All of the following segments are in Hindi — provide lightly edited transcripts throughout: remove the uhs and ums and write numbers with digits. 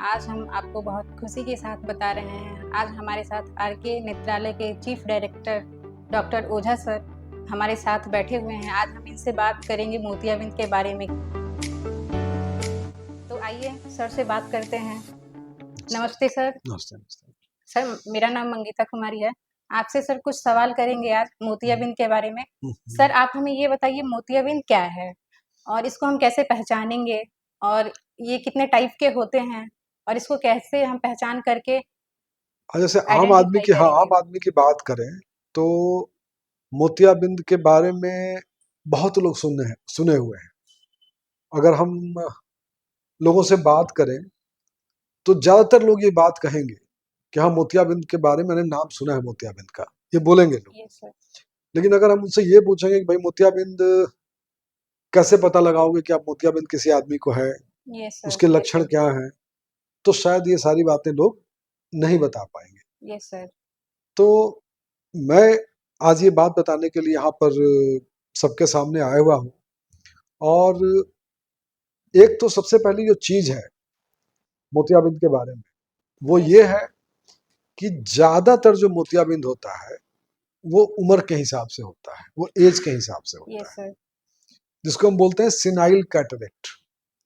आज हम आपको बहुत खुशी के साथ बता रहे हैं, आज हमारे साथ आरके नेत्रालय के चीफ डायरेक्टर डॉक्टर ओझा सर हमारे साथ बैठे हुए हैं। आज हम इनसे बात करेंगे मोतियाबिंद के बारे में। तो आइए सर से बात करते हैं। नमस्ते सर। नमस्ते। सर, मेरा नाम मंगीता कुमारी है। आपसे सर कुछ सवाल करेंगे आज मोतियाबिंद के बारे में। सर, आप हमें ये बताइए मोतियाबिंद क्या है और इसको हम कैसे पहचानेंगे और ये कितने टाइप के होते हैं और इसको कैसे हम पहचान करके जैसे आइडेंटिफाई करेंगे? आम आदमी की बात करें तो मोतियाबिंद के बारे में बहुत लोग सुने हुए हैं। अगर हम लोगों से बात करें तो ज्यादातर लोग ये बात कहेंगे कि हाँ, मोतियाबिंद के बारे में मैंने नाम सुना है, मोतियाबिंद का, ये बोलेंगे लोग। Yes sir. लेकिन अगर हम उनसे ये पूछेंगे कि भाई मोतियाबिंद कैसे पता लगाओगे कि आप मोतियाबिंद किसी आदमी को है, यस सर। उसके लक्षण क्या हैं, तो शायद ये सारी बातें लोग नहीं बता पाएंगे। Yes sir. तो मैं आज ये बात बताने के लिए यहाँ पर सबके सामने आया हुआ हूँ। और एक तो सबसे पहली जो चीज है मोतियाबिंद के बारे में वो ये है कि ज्यादातर जो मोतियाबिंद होता है वो उम्र के हिसाब से होता है, वो एज के हिसाब से होता यस है, सर। जिसको हम बोलते हैं सिनाइल कैटरेक्ट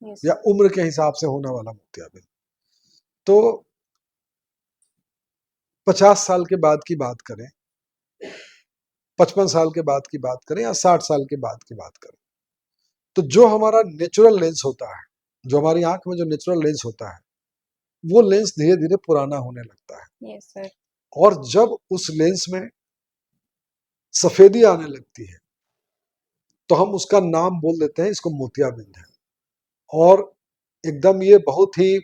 यस या उम्र के हिसाब से होने वाला मोतियाबिंद। तो 50 साल के बाद की बात करें, 55 साल के बाद की बात करें या 60 साल के बाद की बात करें, तो जो हमारा नेचुरल लेंस होता है, जो हमारी आंख में जो नेचुरल लेंस होता है, वो लेंस धीरे धीरे पुराना होने लगता है। Yes sir. और जब उस लेंस में सफेदी आने लगती है तो हम उसका नाम बोल देते हैं इसको मोतियाबिंद है। और एकदम ये बहुत ही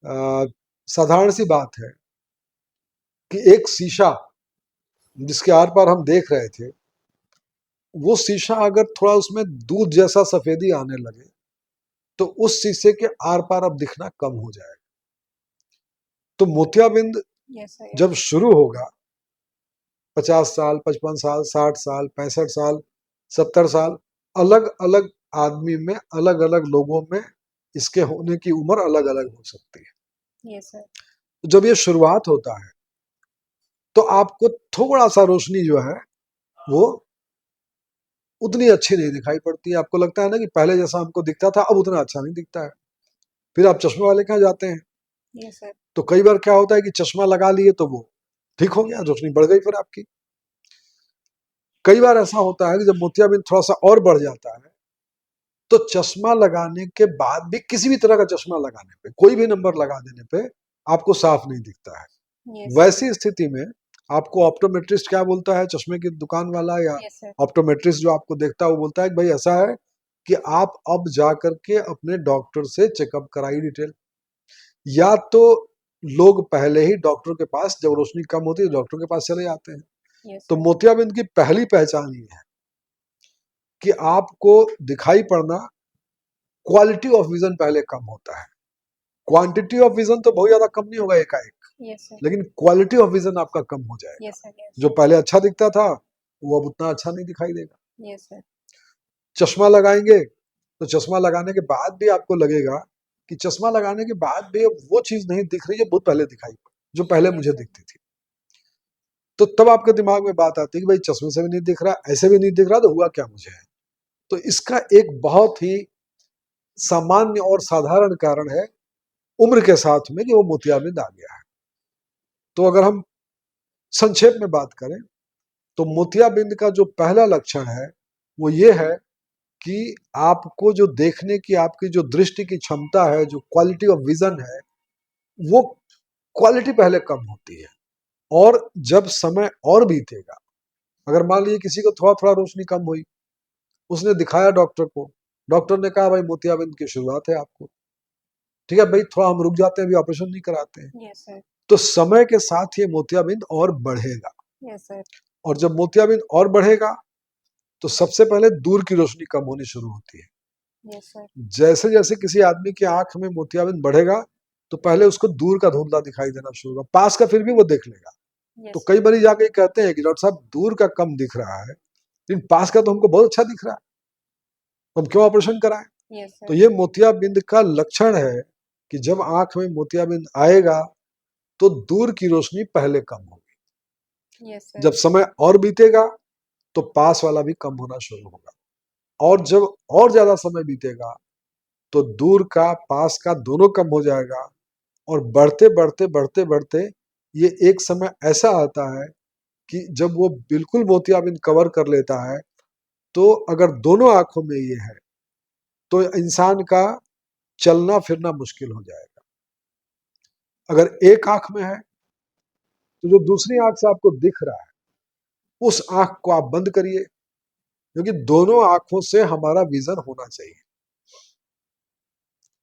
साधारण सी बात है कि एक शीशा जिसके आर पार हम देख रहे थे, वो शीशा अगर थोड़ा उसमें दूध जैसा सफेदी आने लगे तो उस शीशे के आर पार अब दिखना कम हो जाएगा। तो मोतियाबिंद यस सर। जब शुरू होगा 50 साल, 55 साल, 60 साल, 65 साल, 70 साल, अलग अलग आदमी में, अलग अलग लोगों में इसके होने की उम्र अलग अलग हो सकती है। Yes sir. जब ये शुरुआत होता है तो आपको थोड़ा सा रोशनी जो है वो उतनी अच्छी नहीं दिखाई पड़ती है। आपको लगता है ना कि पहले जैसा हमको दिखता था अब उतना अच्छा नहीं दिखता है। फिर आप चश्मे वाले के यहाँ जाते हैं यस सर। तो कई बार क्या होता है कि चश्मा लगा लिए तो वो ठीक हो गया, रोशनी बढ़ गई फिर आपकी। कई बार ऐसा होता है कि जब मोतियाबिंद थोड़ा सा और बढ़ जाता है तो चश्मा लगाने के बाद भी, किसी भी तरह का चश्मा लगाने पे, कोई भी नंबर लगा देने पे आपको साफ नहीं दिखता है। Yes sir. वैसी स्थिति में आपको ऑप्टोमेट्रिस्ट क्या बोलता है, चश्मे की दुकान वाला या यस सर। ऑप्टोमेट्रिस्ट जो आपको देखता है वो बोलता है कि भाई ऐसा है कि आप अब जा करके अपने डॉक्टर से चेकअप कराइए डिटेल। या तो लोग पहले ही डॉक्टर के पास, जब रोशनी कम होती है डॉक्टर के पास चले जाते हैं। यस तो सर। मोतियाबिंद की पहली पहचान ये है कि आपको दिखाई पड़ना, क्वालिटी ऑफ विजन पहले कम होता है। क्वांटिटी ऑफ विजन तो बहुत ज्यादा कम नहीं होगा एकाएक, यस सर। लेकिन क्वालिटी ऑफ विजन आपका कम हो जाएगा। Yes sir. जो पहले अच्छा दिखता था वो अब उतना अच्छा नहीं दिखाई देगा। Yes sir. चश्मा लगाएंगे तो चश्मा लगाने के बाद भी आपको लगेगा कि चश्मा लगाने के बाद भी अब वो चीज नहीं दिख रही है बहुत पहले दिखाई, जो पहले Yes, मुझे sir. दिखती थी। तो तब आपके दिमाग में बात आती है कि भाई चश्मे से भी नहीं दिख रहा, ऐसे भी नहीं दिख रहा, तो हुआ क्या मुझे है। तो इसका एक बहुत ही सामान्य और साधारण कारण है उम्र के साथ में कि वो मोतियाबिंद आ गया है। तो अगर हम संक्षेप में बात करें तो मोतियाबिंद का जो पहला लक्षण है वो ये है कि आपको जो देखने की, आपकी जो दृष्टि की क्षमता है, जो क्वालिटी ऑफ विजन है, वो क्वालिटी पहले कम होती है। और जब समय और बीतेगा, अगर मान लीजिए किसी को थोड़ा थोड़ा रोशनी कम हुई, उसने दिखाया डॉक्टर को, डॉक्टर ने कहा भाई मोतियाबिंद की शुरुआत है आपको, ठीक है भाई थोड़ा हम रुक जाते हैं, अभी ऑपरेशन नहीं कराते हैं। Yes sir. तो समय के साथ ये मोतियाबिंद और बढ़ेगा। Yes sir. और जब मोतियाबिंद और बढ़ेगा तो सबसे पहले दूर की रोशनी कम होनी शुरू होती है। Yes sir. जैसे जैसे किसी आदमी की आंख में मोतियाबिंद बढ़ेगा तो पहले उसको दूर का धुंधला दिखाई देना शुरू होगा, पास का फिर भी वो देख लेगा। तो यस कई बार जाके कहते हैं कि डॉक्टर साहब दूर का कम दिख रहा है लेकिन पास का तो हमको बहुत अच्छा दिख रहा है, हम क्यों ऑपरेशन कराएं। यस तो सर। ये मोतियाबिंद का लक्षण है कि जब आंख में मोतियाबिंद आएगा तो दूर की रोशनी पहले कम होगी, यस सर। जब समय और बीतेगा तो पास वाला भी कम होना शुरू होगा, और जब और ज्यादा समय बीतेगा तो दूर का पास का दोनों कम हो जाएगा, और बढ़ते बढ़ते बढ़ते बढ़ते ये एक समय ऐसा आता है कि जब वो बिल्कुल मोतियाबिंद कवर कर लेता है, तो अगर दोनों आंखों में ये है तो इंसान का चलना फिरना मुश्किल हो जाएगा। अगर एक आंख में है तो जो दूसरी आंख से आपको दिख रहा है उस आंख को आप बंद करिए, क्योंकि दोनों आंखों से हमारा विजन होना चाहिए।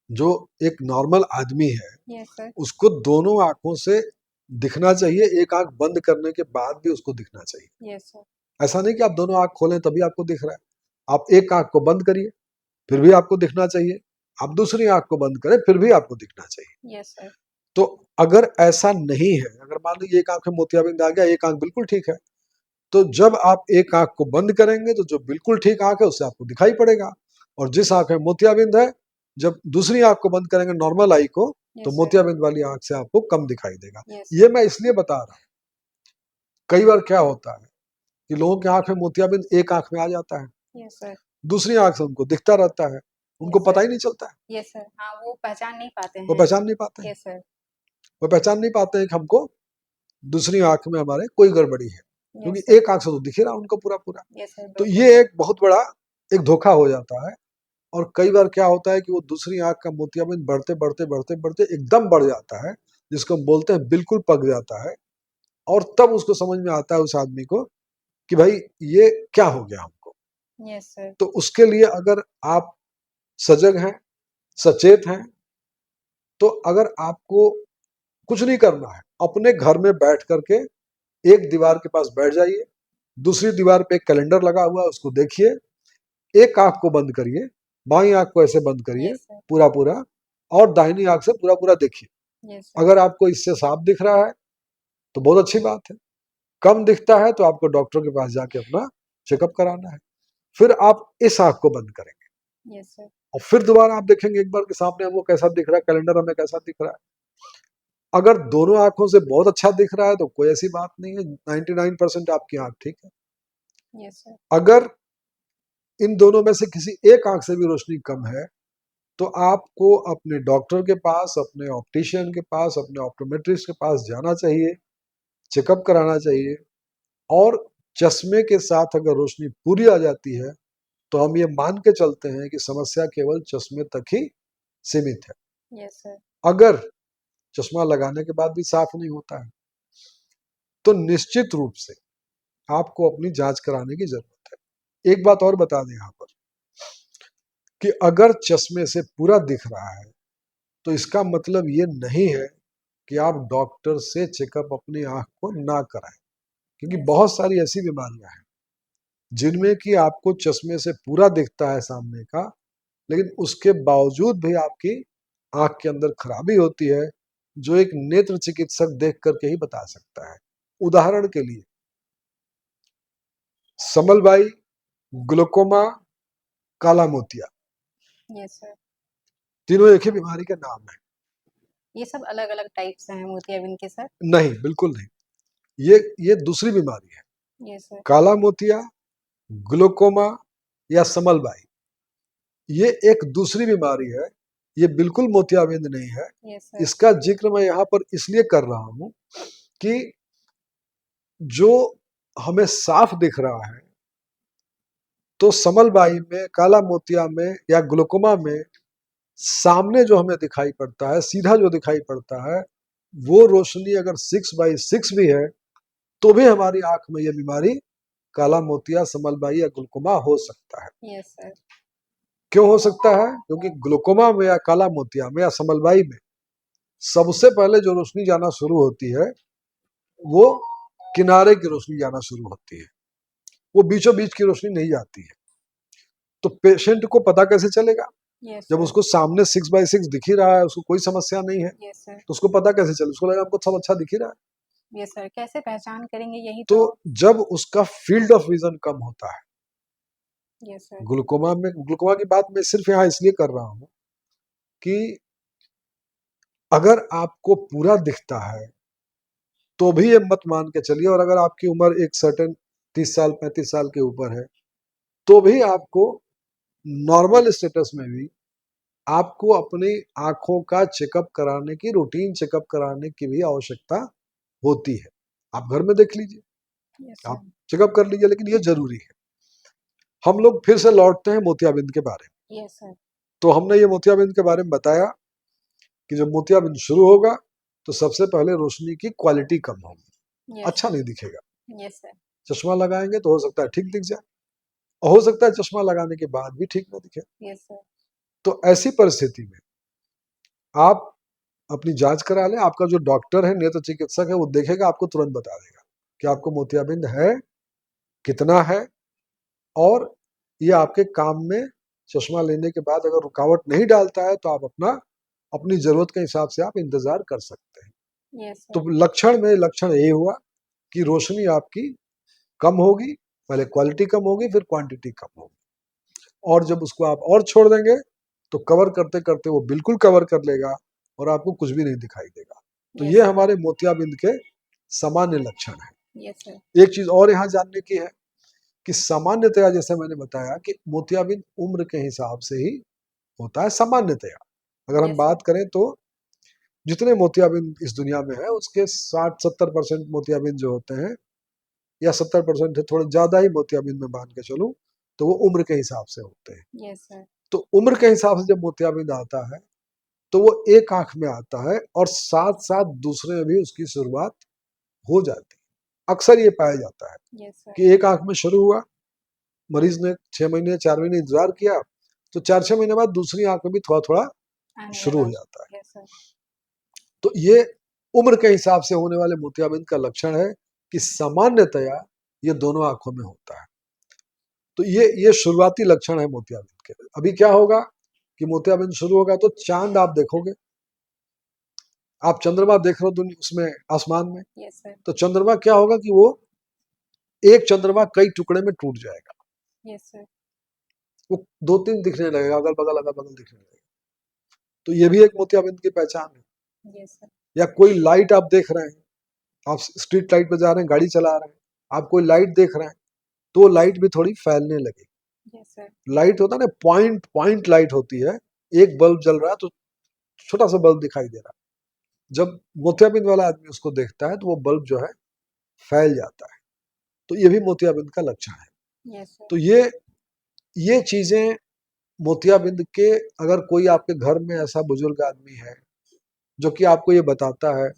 जो एक नॉर्मल आदमी है यस सर। उसको दोनों आंखों से दिखना चाहिए, एक आंख बंद करने के बाद भी उसको दिखना चाहिए। Yes sir. ऐसा नहीं कि आप दोनों आंख खोलें तभी आपको दिख रहा है। आप एक आंख को बंद करिए फिर भी आपको दिखना चाहिए, आप दूसरी आंख को बंद करें फिर भी आपको दिखना चाहिए। Yes sir. तो अगर ऐसा नहीं है, अगर मान लीजिए एक आंख में मोतियाबिंद आ गया, एक आंख बिल्कुल ठीक है, तो जब आप एक आंख को बंद करेंगे तो जो बिल्कुल ठीक आंख है उससे आपको दिखाई पड़ेगा, और जिस आंख में मोतियाबिंद है जब दूसरी आंख को बंद करेंगे नॉर्मल आई को, तो यस सर। मोतियाबिंद वाली आंख से आपको कम दिखाई देगा। यस ये मैं इसलिए बता रहा हूँ, कई बार क्या होता है कि लोगों की आंख में मोतियाबिंद एक आंख में आ जाता है, यस सर। दूसरी आंख से उनको दिखता रहता है, उनको यस पता सर। ही नहीं चलता है, यस सर। हाँ, वो पहचान नहीं पाते वो हैं। पहचान नहीं पाते हैं, यस सर। वो पहचान नहीं पाते हैं कि हमको दूसरी आंख में हमारे कोई गड़बड़ी है, यस क्योंकि सर। एक आंख से तो दिख ही रहा उनको पूरा पूरा। यस सर, तो बिल्कुल ये सर। एक बहुत बड़ा एक धोखा हो जाता है, और कई बार क्या होता है कि वो दूसरी आंख का मोतियाबिंद बढ़ते बढ़ते बढ़ते बढ़ते एकदम बढ़ जाता है, जिसको हम बोलते हैं बिल्कुल पक जाता है, और तब उसको समझ में आता है उस आदमी को कि भाई ये क्या हो गया हमको। Yes sir. तो उसके लिए अगर आप सजग हैं, सचेत हैं, तो अगर आपको कुछ नहीं करना है, अपने घर में बैठ करके एक दीवार के पास बैठ जाइए, दूसरी दीवार पे एक कैलेंडर लगा हुआ है उसको देखिए, एक आंख को बंद करिए, बाई आंख को ऐसे बंद करिए यस सर। पूरा पूरा, और दाहिनी आंख से पूरा पूरा देखिए। Yes sir. अगर आपको इससे साफ दिख रहा है तो बहुत अच्छी बात है, कम दिखता है तो आपको डॉक्टर के पास जाके अपना चेकअप कराना है, फिर आप इस आंख को बंद करेंगे यस सर। और फिर दोबारा आप देखेंगे एक बार के सामने हमको कैसा दिख रहा है, कैलेंडर हमें कैसा दिख रहा है। अगर दोनों आंखों से बहुत अच्छा दिख रहा है तो कोई ऐसी बात नहीं है, 99% आपकी आंख ठीक है। Yes sir. अगर इन दोनों में से किसी एक आंख से भी रोशनी कम है तो आपको अपने डॉक्टर के पास, अपने ऑप्टिशियन के पास, अपने ऑप्टोमेट्रिस्ट के पास जाना चाहिए, चेकअप कराना चाहिए, और चश्मे के साथ अगर रोशनी पूरी आ जाती है तो हम ये मान के चलते हैं कि समस्या केवल चश्मे तक ही सीमित है। Yes sir. अगर चश्मा लगाने के बाद भी साफ नहीं होता है तो निश्चित रूप से आपको अपनी जांच कराने की जरूरत है। एक बात और बता दें यहाँ पर कि अगर चश्मे से पूरा दिख रहा है तो इसका मतलब ये नहीं है कि आप डॉक्टर से चेकअप अपनी आंख को ना कराएं, क्योंकि यस बहुत सारी ऐसी बीमारियां हैं जिनमें कि आपको चश्मे से पूरा दिखता है सामने का, लेकिन उसके बावजूद भी आपकी आंख के अंदर खराबी होती है, जो एक नेत्र चिकित्सक देख करके ही बता सकता है। उदाहरण के लिए समलबाई, ग्लूकोमा, काला मोतिया, यस सर। तीनों एक ही बीमारी के नाम है। ये सब अलग अलग टाइप्स हैं मोतियाबिंद के सर? नहीं, बिल्कुल नहीं, ये दूसरी बीमारी है। Yes sir. काला मोतिया, ग्लूकोमा या समलबाई, ये एक दूसरी बीमारी है, ये बिल्कुल मोतियाबिंद नहीं है। Yes sir. इसका जिक्र मैं यहाँ पर इसलिए कर रहा हूं कि जो हमें साफ दिख रहा है, तो समलबाई में, काला मोतिया में या ग्लूकोमा में सामने जो हमें दिखाई पड़ता है, सीधा जो दिखाई पड़ता है, वो रोशनी अगर 6/6 भी है तो भी हमारी आंख में ये बीमारी काला मोतिया, समलबाई या ग्लूकोमा हो सकता है। Yes sir. क्यों हो सकता है? क्योंकि ग्लूकोमा में या काला मोतिया में या समलबाई में सबसे पहले जो रोशनी जाना शुरू होती है वो किनारे की रोशनी जाना शुरू होती है, वो बीचों बीच की रोशनी नहीं जाती है। तो पेशेंट को पता कैसे चलेगा? यस जब सर। उसको सामने 6/6 दिख ही रहा है, उसको कोई समस्या नहीं है, यस सर। तो उसको पता कैसे चले? उसको लगा हमको सब अच्छा दिख ही रहा है। यस सर, कैसे पहचान करेंगे यही तो तो? जब उसका फील्ड ऑफ विजन कम होता है, यस सर। ग्लूकोमा की बात मैं सिर्फ यहाँ इसलिए कर रहा हूँ कि अगर आपको पूरा दिखता है तो भी ये मत मान के चलिए, और अगर आपकी उम्र एक सर्टेन 30 साल 35 साल के ऊपर है तो भी आपको नॉर्मल स्टेटस में भी आपको अपनी आंखों का चेकअप कराने की, रूटीन चेकअप कराने की भी आवश्यकता होती है। आप घर में देख लीजिए, यस सर। आप चेकअप कर लीजिए, लेकिन ये जरूरी है। हम लोग फिर से लौटते हैं मोतियाबिंद के बारे में। Yes sir. तो हमने ये मोतियाबिंद के बारे में बताया कि जब मोतियाबिंद शुरू होगा तो सबसे पहले रोशनी की क्वालिटी कम होगी, यस अच्छा सर। नहीं दिखेगा। Yes sir. चश्मा लगाएंगे तो हो सकता है ठीक दिख जाए, और हो सकता है चश्मा लगाने के बाद भी ठीक ना दिखे। Yes sir. तो ऐसी परिस्थिति में आप अपनी जांच करा लें। आपका जो डॉक्टर है, नेत्र चिकित्सक है, वो देखेगा, आपको तुरंत बता देगा कि आपको मोतियाबिंद है, कितना है, और ये आपके काम में चश्मा लेने के बाद अगर रुकावट नहीं डालता है तो आप अपनी जरूरत के हिसाब से आप इंतजार कर सकते हैं। यस तो सर। लक्षण ये हुआ कि रोशनी आपकी कम होगी, पहले क्वालिटी कम होगी, फिर क्वांटिटी कम होगी, और जब उसको आप और छोड़ देंगे तो कवर करते करते वो बिल्कुल कवर कर लेगा और आपको कुछ भी नहीं दिखाई देगा। तो यस ये सर। हमारे मोतियाबिंद के सामान्य लक्षण है। Yes sir. एक चीज और यहाँ जानने की है कि सामान्यतया, जैसे मैंने बताया कि मोतियाबिंद उम्र के हिसाब से ही होता है सामान्यतया। अगर हम यस सर। बात करें तो जितने मोतियाबिंद इस दुनिया में है उसके 60-70% मोतियाबिंद जो होते हैं, या 70% है, थोड़े ज्यादा ही मोतियाबिंद में मान के चलूं, तो वो उम्र के हिसाब से होते हैं। Yes sir. तो उम्र के हिसाब से जब मोतियाबिंद आता है तो वो एक आंख में आता है और साथ साथ दूसरे में भी उसकी शुरुआत हो जाती है। अक्सर ये पाया जाता है यस सर। कि एक आंख में शुरू हुआ, मरीज ने 6 महीने 4 महीने इंतजार किया, तो 4-6 महीने बाद दूसरी आंख में भी थोड़ा थोड़ा आने शुरू लगा। हो जाता है। Yes sir. तो ये उम्र के हिसाब से होने वाले मोतियाबिंद का लक्षण है कि सामान्यतया ये दोनों आंखों में होता है। तो ये शुरुआती लक्षण है मोतियाबिंद के। अभी क्या होगा कि मोतियाबिंद शुरू होगा तो चांद आप देखोगे, आप चंद्रमा देख रहे हो उसमें आसमान में, यस सर। तो चंद्रमा क्या होगा कि वो एक चंद्रमा कई टुकड़े में टूट जाएगा, यस सर। वो 2-3 दिखने लगेगा, अगल बगल दिखने लगेगा। तो ये भी एक मोतियाबिंद की पहचान है। Yes sir. या कोई लाइट आप देख रहे हैं, आप स्ट्रीट लाइट पे जा रहे हैं, गाड़ी चला रहे हैं, आप कोई लाइट देख रहे हैं, तो वो लाइट भी थोड़ी फैलने लगे। Yes sir. लाइट होता है ना, पॉइंट पॉइंट लाइट होती है, एक बल्ब जल रहा है तो छोटा सा बल्ब दिखाई दे रहा है, जब मोतियाबिंद वाला आदमी उसको देखता है तो वो बल्ब जो है फैल जाता है। तो ये भी मोतियाबिंद का लक्षण है। Yes sir. तो ये चीजें मोतियाबिंद के, अगर कोई आपके घर में ऐसा बुजुर्ग आदमी है जो कि आपको ये बताता है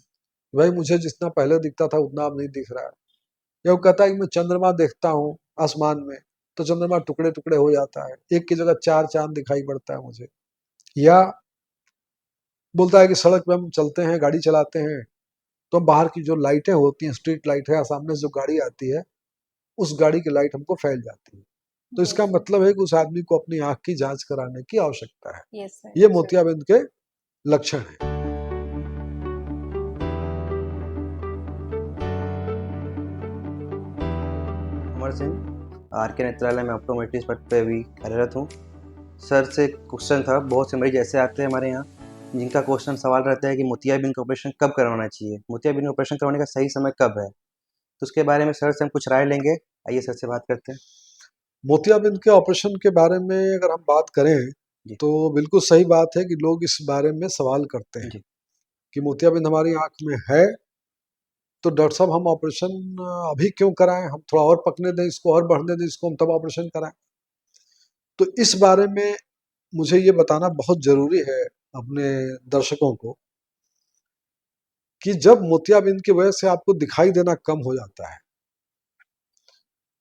भाई मुझे जितना पहले दिखता था उतना अब नहीं दिख रहा है, या वो कहता है कि मैं चंद्रमा देखता हूँ आसमान में तो चंद्रमा टुकड़े टुकड़े हो जाता है, एक की जगह 4 चांद दिखाई पड़ता है मुझे, या बोलता है कि सड़क पे हम चलते हैं, गाड़ी चलाते हैं, तो हम बाहर की जो लाइटें होती हैं, स्ट्रीट लाइट है, सामने से जो गाड़ी आती है उस गाड़ी की लाइट हमको फैल जाती है। तो यस इसका सर। मतलब है कि उस आदमी को अपनी आंख की जांच कराने की आवश्यकता है। Yes sir. ये मोतियाबिंद के लक्षण है। अमर सिंह, आर के नेत्रालय में ऑप्टोमेट्रिस्ट पद पे अभी कार्यरत हूँ। सर से क्वेश्चन था, बहुत से मरीज ऐसे आते हैं हमारे यहाँ जिनका क्वेश्चन सवाल रहता है कि मोतियाबिंद का ऑपरेशन कब करवाना चाहिए, मोतियाबिंद ऑपरेशन करवाने का सही समय कब है। तो उसके बारे में सर से हम कुछ राय लेंगे। आइए सर से बात करते हैं। मोतियाबिंद के ऑपरेशन के बारे में अगर हम बात करें जी तो बिल्कुल सही बात है कि लोग इस बारे में सवाल करते हैं जी कि मोतियाबिंद हमारी आंख में है तो डॉक्टर साहब हम ऑपरेशन अभी क्यों कराएं, हम थोड़ा और पकने दें इसको, और बढ़ने दें इसको, हम तब ऑपरेशन कराएं। तो इस बारे में मुझे ये बताना बहुत जरूरी है अपने दर्शकों को कि जब मोतियाबिंद की वजह से आपको दिखाई देना कम हो जाता है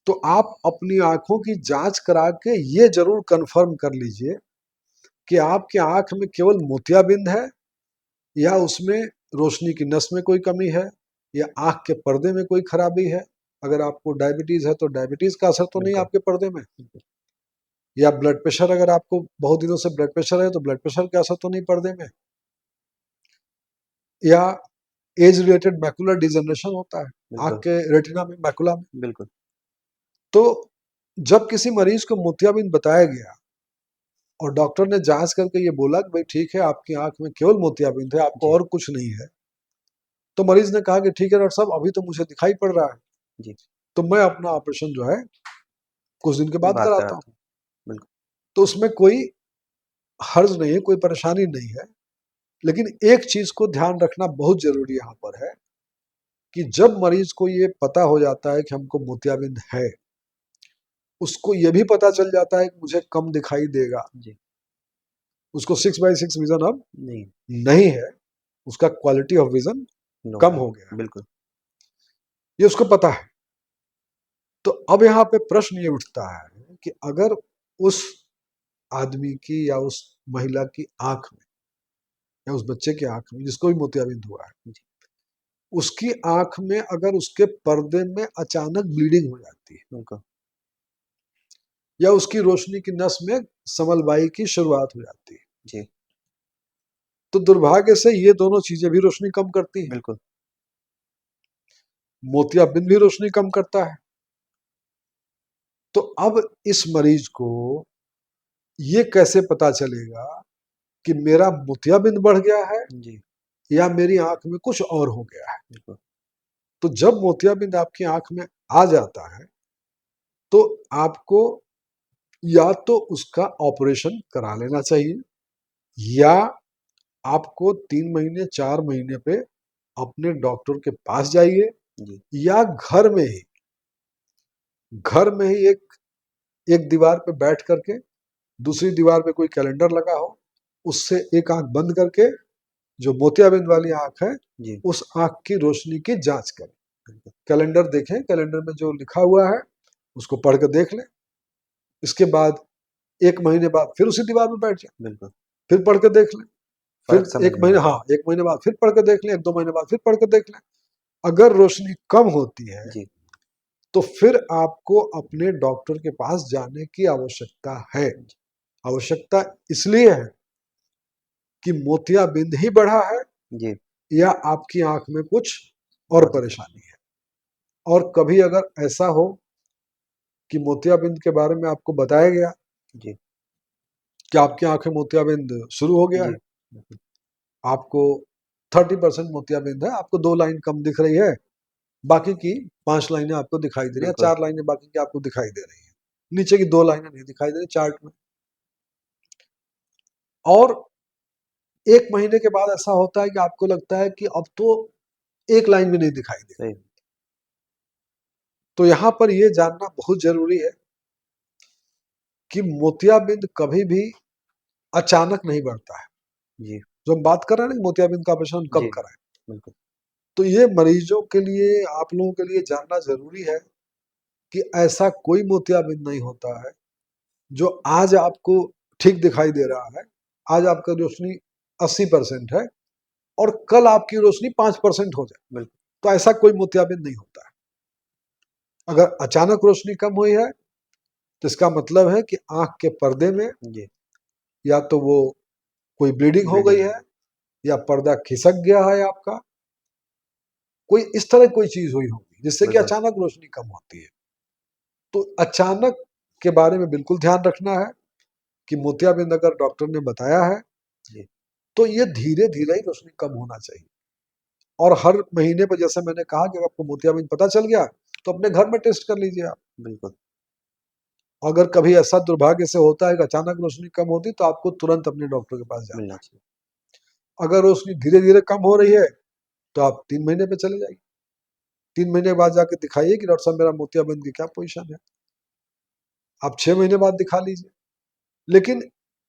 तो आप अपनी आंखों की जांच करा के ये जरूर कंफर्म कर लीजिए कि आपकी आंख में केवल मोतियाबिंद है या उसमें रोशनी की नस में कोई कमी है, या आंख के पर्दे में कोई खराबी है। अगर आपको डायबिटीज है तो डायबिटीज का असर तो नहीं बिल्कुल। आपके पर्दे में, या ब्लड प्रेशर, अगर आपको बहुत दिनों से ब्लड प्रेशर है तो ब्लड प्रेशर का असर तो नहीं पर्दे में, या एज रिलेटेड मैकुलर डिजनरेशन होता है आंख बिल्कुल। के रेटिना में, मैकुला में। बिल्कुल। तो जब किसी मरीज को मोतियाबिंद बताया गया और डॉक्टर ने जांच करके ये बोला कि भाई ठीक है, आपकी आंख में केवल मोतियाबिंद है, आपको जी। और कुछ नहीं है। तो मरीज ने कहा कि ठीक है डॉक्टर साहब, अभी तो मुझे दिखाई पड़ रहा है, जी। तो मैं अपना ऑपरेशन जो है कुछ दिन के बाद बात कराता हूँ। कराते हैं। बिल्कुल। तो उसमें कोई हर्ज नहीं है, कोई परेशानी नहीं है। लेकिन एक चीज को ध्यान रखना बहुत जरूरी यहाँ पर है कि जब मरीज को ये पता हो जाता है कि हमको मोतियाबिंद है, उसको ये भी पता चल जाता है कि मुझे कम दिखाई देगा, जी। उसको 6/6 विजन अब नहीं। नहीं है, उसका क्वालिटी ऑफ विजन नो। कम हो गया, बिल्कुल। ये उसको पता है। तो अब यहाँ पे प्रश्न ये उठता है कि अगर उस आदमी की या उस महिला की आंख में या उस बच्चे की आंख में जिसको भी मोतियाबिंद हुआ है, जी। उसकी आंख में अगर उसके पर्दे में अचानक ब्लीडिंग हो जाती है बिल्कुल। या उसकी रोशनी की नस में समलबाई की शुरुआत हो जाती है, जी। तो दुर्भाग्य से ये दोनों चीजें भी रोशनी कम करती हैं। बिल्कुल। मोतियाबिंद भी रोशनी कम करता है। तो अब इस मरीज को ये कैसे पता चलेगा कि मेरा मोतियाबिंद बढ़ गया है जी। या मेरी आंख में कुछ और हो गया है? बिल्कुल। तो जब मोतियाबिंद आपकी आंख में आ जाता है तो आपको या तो उसका ऑपरेशन करा लेना चाहिए या आपको 3 महीने 4 महीने पे अपने डॉक्टर के पास जाइए, जी। या घर में ही एक एक दीवार पे बैठ करके दूसरी दीवार पे कोई कैलेंडर लगा हो, उससे एक आंख बंद करके जो मोतियाबिंद वाली आंख है जी। उस आंख की रोशनी की जांच करें। कैलेंडर देखें, कैलेंडर में जो लिखा हुआ है उसको पढ़ के देख लें। इसके बाद 1 महीने बाद फिर उसी दीवार में बैठ जाए, बिल्कुल। फिर पढ़ के देख लें। फिर फर्क समझ एक में महीने, आता है। हाँ 1 महीने बाद फिर पढ़ के देख लें, 1-2 महीने बाद फिर पढ़ के देख लें। अगर रोशनी कम होती है जी। तो फिर आपको अपने डॉक्टर के पास जाने की आवश्यकता है। आवश्यकता इसलिए है कि मोतियाबिंद ही बढ़ा है जी। या आपकी आंख में कुछ और परेशानी है। और कभी अगर ऐसा हो कि मोतियाबिंद के बारे में आपको बताया गया जी। कि आपकी आंखें मोतियाबिंद शुरू हो गया जी। है, आपको 30% मोतियाबिंद है, आपको 2 लाइन कम दिख रही है, बाकी की 5 लाइनें आपको दिखाई दे रही है, बिल्कुल। 4 लाइनें बाकी की आपको दिखाई दे रही है, नीचे की 2 लाइनें नहीं दिखाई दे रही चार्ट में। और 1 महीने के बाद ऐसा होता है कि आपको लगता है कि अब तो 1 लाइन भी नहीं दिखाई दे। सही। तो यहां पर यह जानना बहुत जरूरी है कि मोतियाबिंद कभी भी अचानक नहीं बढ़ता है। जी। जो हम बात कर रहे हैं ना मोतियाबिंद का ऑपरेशन कब जी। कराएं, बिल्कुल। तो ये मरीजों के लिए, आप लोगों के लिए जानना जरूरी है कि ऐसा कोई मोतियाबिंद नहीं होता है जो आज आपको ठीक दिखाई दे रहा है, आज आपका रोशनी 80% है और कल आपकी रोशनी 5% हो जाए। बिल्कुल। तो ऐसा कोई मोतियाबिंद नहीं होता है। अगर अचानक रोशनी कम हुई है तो इसका मतलब है कि आंख के पर्दे में जी। या तो वो कोई ब्लीडिंग हो गई है या पर्दा खिसक गया है आपका, कोई इस तरह कोई चीज हुई होगी जिससे कि बिल्कुल। अचानक रोशनी कम होती है। तो अचानक के बारे में बिल्कुल ध्यान रखना है कि मोतियाबिंद अगर डॉक्टर ने बताया है जी। तो ये धीरे धीरे ही रोशनी कम होना चाहिए। और हर महीने पर, जैसे मैंने कहा कि आपको मोतियाबिंद पता चल गया तो अपने घर में टेस्ट कर लीजिए आप। बिल्कुल। अगर कभी ऐसा दुर्भाग्य से होता है कि अचानक रोशनी कम होती तो आपको तुरंत अपने डॉक्टर के पास जाना मिलना है। चाहिए। अगर रोशनी धीरे धीरे कम हो रही है तो आप 3 महीने पे चले जाइए, 3 महीने बाद जाके दिखाइए कि डॉक्टर साहब मेरा मोतियाबिंद की क्या पोजीशन है। आप 6 महीने बाद दिखा लीजिए। लेकिन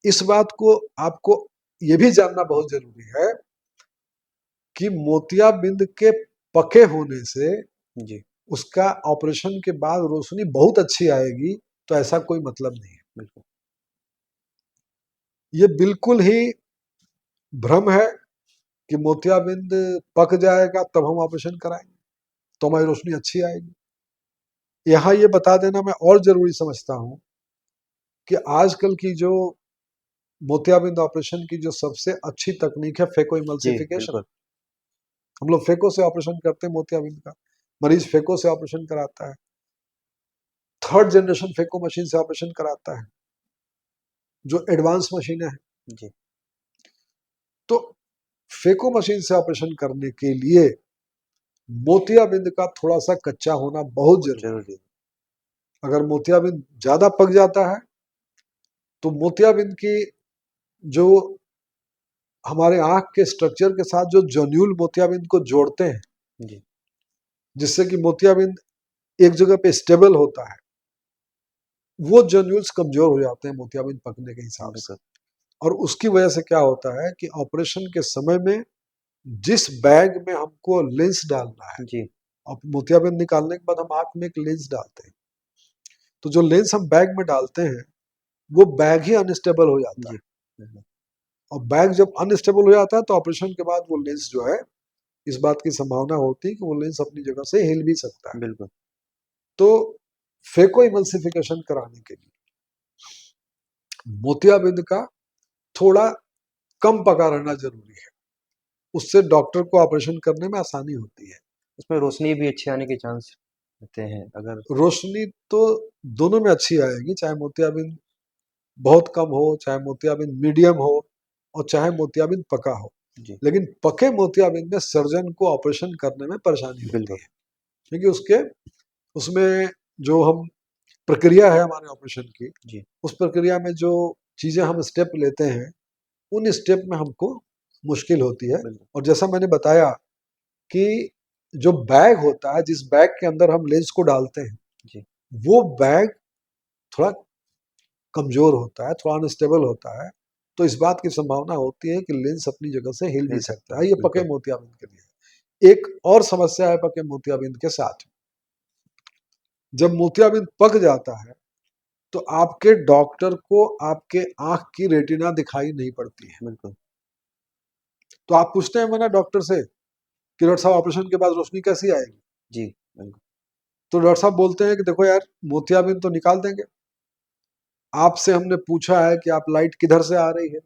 इस बात को आपको ये भी जानना बहुत जरूरी है कि मोतियाबिंद के पके होने से जी। उसका ऑपरेशन के बाद रोशनी बहुत अच्छी आएगी, तो ऐसा कोई मतलब नहीं है। बिल्कुल। ये बिल्कुल ही भ्रम है कि मोतियाबिंद पक जाएगा तब हम ऑपरेशन कराएंगे तो हमारी रोशनी अच्छी आएगी। यहाँ ये बता देना मैं और जरूरी समझता हूँ कि आजकल की जो मोतियाबिंद ऑपरेशन की जो सबसे अच्छी तकनीक है फेको जी। इमल्सिफिकेशन। बिल्कुल। हम लोग फेको से ऑपरेशन करते हैं मोतियाबिंद का, मरीज फेको से ऑपरेशन कराता है, 3rd जनरेशन फेको मशीन से ऑपरेशन कराता है। जो एडवांस मशीनें हैं। जी तो फेको मशीन से ऑपरेशन करने के लिए मोतियाबिंद का थोड़ा सा कच्चा होना बहुत जरूरी है। जरूरी है। अगर मोतियाबिंद ज्यादा पक जाता है तो मोतियाबिंद की जो हमारे आंख के स्ट्रक्चर के साथ जो जन्यूल मोतियाबिंद को जोड़ते हैं, जी जिससे कि मोतियाबिंद एक जगह पे स्टेबल होता है, वो जन्यूल्स कमजोर हो जाते हैं मोतियाबिंद पकने के हिसाब से। बिल्कुल। और उसकी वजह से क्या होता है कि ऑपरेशन के समय में जिस बैग में हमको लेंस डालना है, जी और मोतियाबिंद निकालने के बाद हम आंख में एक लेंस डालते हैं, तो जो लेंस हम बैग में डालते हैं वो बैग ही अनस्टेबल हो जाता जी है। और बैग जब अनस्टेबल हो जाता है तो ऑपरेशन के बाद वो लेंस जो है, इस बात की संभावना होती है कि वो लेंस अपनी जगह से हिल भी सकता है। बिल्कुल। तो फेको इमल्सिफिकेशन कराने के लिए मोतियाबिंद का थोड़ा कम पका रहना जरूरी है, उससे डॉक्टर को ऑपरेशन करने में आसानी होती है। उसमें रोशनी भी अच्छी आने के चांस रहते हैं अगर। रोशनी तो दोनों में अच्छी आएगी, चाहे मोतियाबिंद बहुत कम हो, चाहे मोतियाबिंद मीडियम हो, और चाहे मोतियाबिंद पका हो। जी लेकिन पके मोतियाबिंद में सर्जन को ऑपरेशन करने में परेशानी होती बिल्कुल। है, क्योंकि उसमें जो हम प्रक्रिया है हमारे ऑपरेशन की, जी उस प्रक्रिया में जो चीजें हम स्टेप लेते हैं, उन स्टेप में हमको मुश्किल होती है। बिल्कुल। और जैसा मैंने बताया कि जो बैग होता है, जिस बैग के अंदर हम लेंस को डालते हैं, जी वो बैग थोड़ा कमजोर होता है, थोड़ा अनस्टेबल होता है। तो इस बात की संभावना होती है कि लेंस अपनी जगह से हिल भी मिल सकता सकता है। है ये पके बिल्कुल। मोतियाबिंद के लिए एक और समस्या है। पके मोतियाबिंद के साथ जब मोतियाबिंद पक जाता है तो आपके डॉक्टर को आपके आंख की रेटिना दिखाई नहीं पड़ती है। बिल्कुल। तो आप पूछते हैं मना डॉक्टर से कि डॉक्टर साहब ऑपरेशन के बाद रोशनी कैसी आएगी, जी बिल्कुल। तो डॉक्टर साहब बोलते हैं कि देखो यार, मोतियाबिंद तो निकाल देंगे, आपसे हमने पूछा है कि आप लाइट किधर से आ रही है,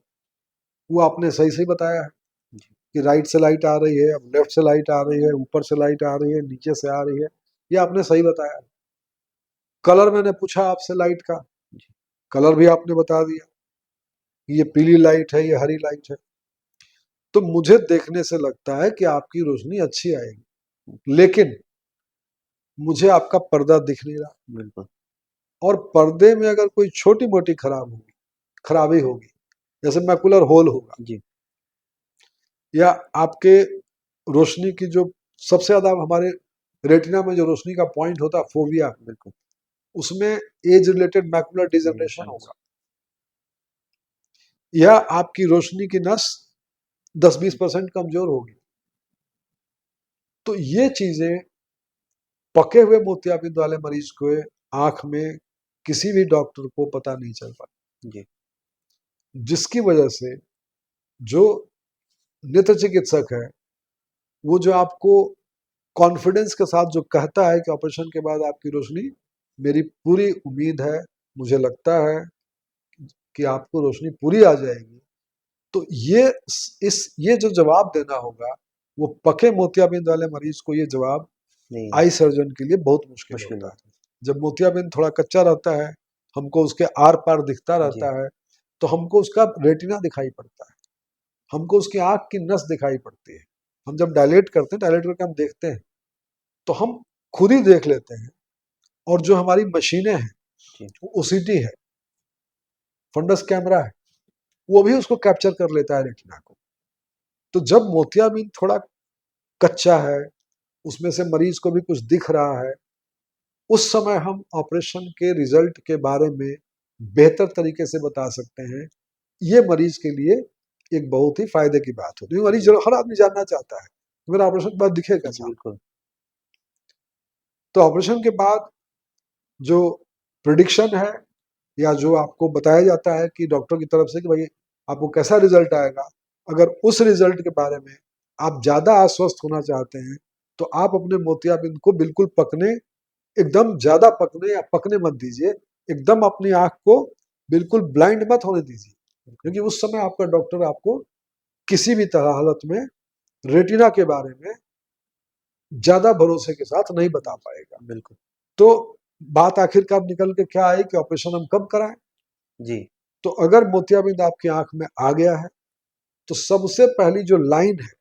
वो आपने सही सही बताया है जी कि राइट से लाइट आ रही है, अब लेफ्ट से लाइट आ रही है, ऊपर से लाइट आ रही है, नीचे से आ रही है, ये आपने सही बताया। कलर मैंने पूछा आपसे लाइट का, जी कलर भी आपने बता दिया कि ये पीली लाइट है, ये हरी लाइट है। तो मुझे देखने से लगता है कि आपकी रोशनी अच्छी आएगी, लेकिन मुझे आपका पर्दा दिख नहीं रहा, बिल्कुल। और पर्दे में अगर कोई छोटी मोटी खराबी होगी, जैसे मैकुलर होल होगा, जी या आपके रोशनी की जो सबसे ज्यादा हमारे रेटिना में जो रोशनी का पॉइंट होता है फोविया, बिल्कुल। उसमें age related macular degeneration Generations। होगा, या आपकी रोशनी की नस 10-20% कमजोर होगी। तो ये चीजें पके हुए मोतियाबिंद वाले मरीज को आंख में किसी भी डॉक्टर को पता नहीं चल पाता, जी जिसकी वजह से जो नेत्र चिकित्सक है, वो जो आपको कॉन्फिडेंस के साथ जो कहता है कि ऑपरेशन के बाद आपकी रोशनी, मेरी पूरी उम्मीद है, मुझे लगता है कि आपको रोशनी पूरी आ जाएगी, तो ये जो जवाब देना होगा, वो पके मोतियाबिंद वाले मरीज को ये जवाब नहीं आई सर्जन के लिए बहुत मुश्किल मुश्किल होता है। होता जब मोतियाबिंद थोड़ा कच्चा रहता है, हमको उसके आर पार दिखता है। जी रहता है, तो हमको उसका रेटिना दिखाई पड़ता है, हमको उसकी आंख की नस दिखाई पड़ती है। हम जब डायलेट करते हैं, डायलेट करके हम देखते हैं, तो हम खुद ही देख लेते हैं। और जो हमारी मशीनें हैं, जी वो ओसीटी है, फंडस कैमरा है, वो भी उसको कैप्चर कर लेता है रेटिना को। तो जब मोतियाबिंद थोड़ा कच्चा है, उसमें से मरीज को भी कुछ दिख रहा है, उस समय हम ऑपरेशन के रिजल्ट के बारे में बेहतर तरीके से बता सकते हैं। ये मरीज के लिए एक बहुत ही फायदे की बात होती है। मरीज हर आदमी जानना चाहता है मेरा ऑपरेशन के बाद दिखे जी कैसा। बिल्कुल। तो ऑपरेशन के बाद जो प्रिडिक्शन है, या जो आपको बताया जाता है कि डॉक्टर की तरफ से कि भाई आपको कैसा रिजल्ट आएगा, अगर उस रिजल्ट के बारे में आप ज्यादा आश्वस्त होना चाहते हैं, तो आप अपने मोतियाबिंद को बिल्कुल पकने, एकदम ज्यादा पकने या पकने मत दीजिए, एकदम अपनी आंख को बिल्कुल ब्लाइंड मत होने दीजिए, क्योंकि उस समय आपका डॉक्टर आपको किसी भी तरह हालत में रेटिना के बारे में ज्यादा भरोसे के साथ नहीं बता पाएगा। बिल्कुल। तो बात आखिरकार निकल के क्या आई कि ऑपरेशन हम कब कराएं। जी तो तो अगर मोतियाबिंद आपकी आंख में आ गया है तो सबसे पहली जो लाइन है,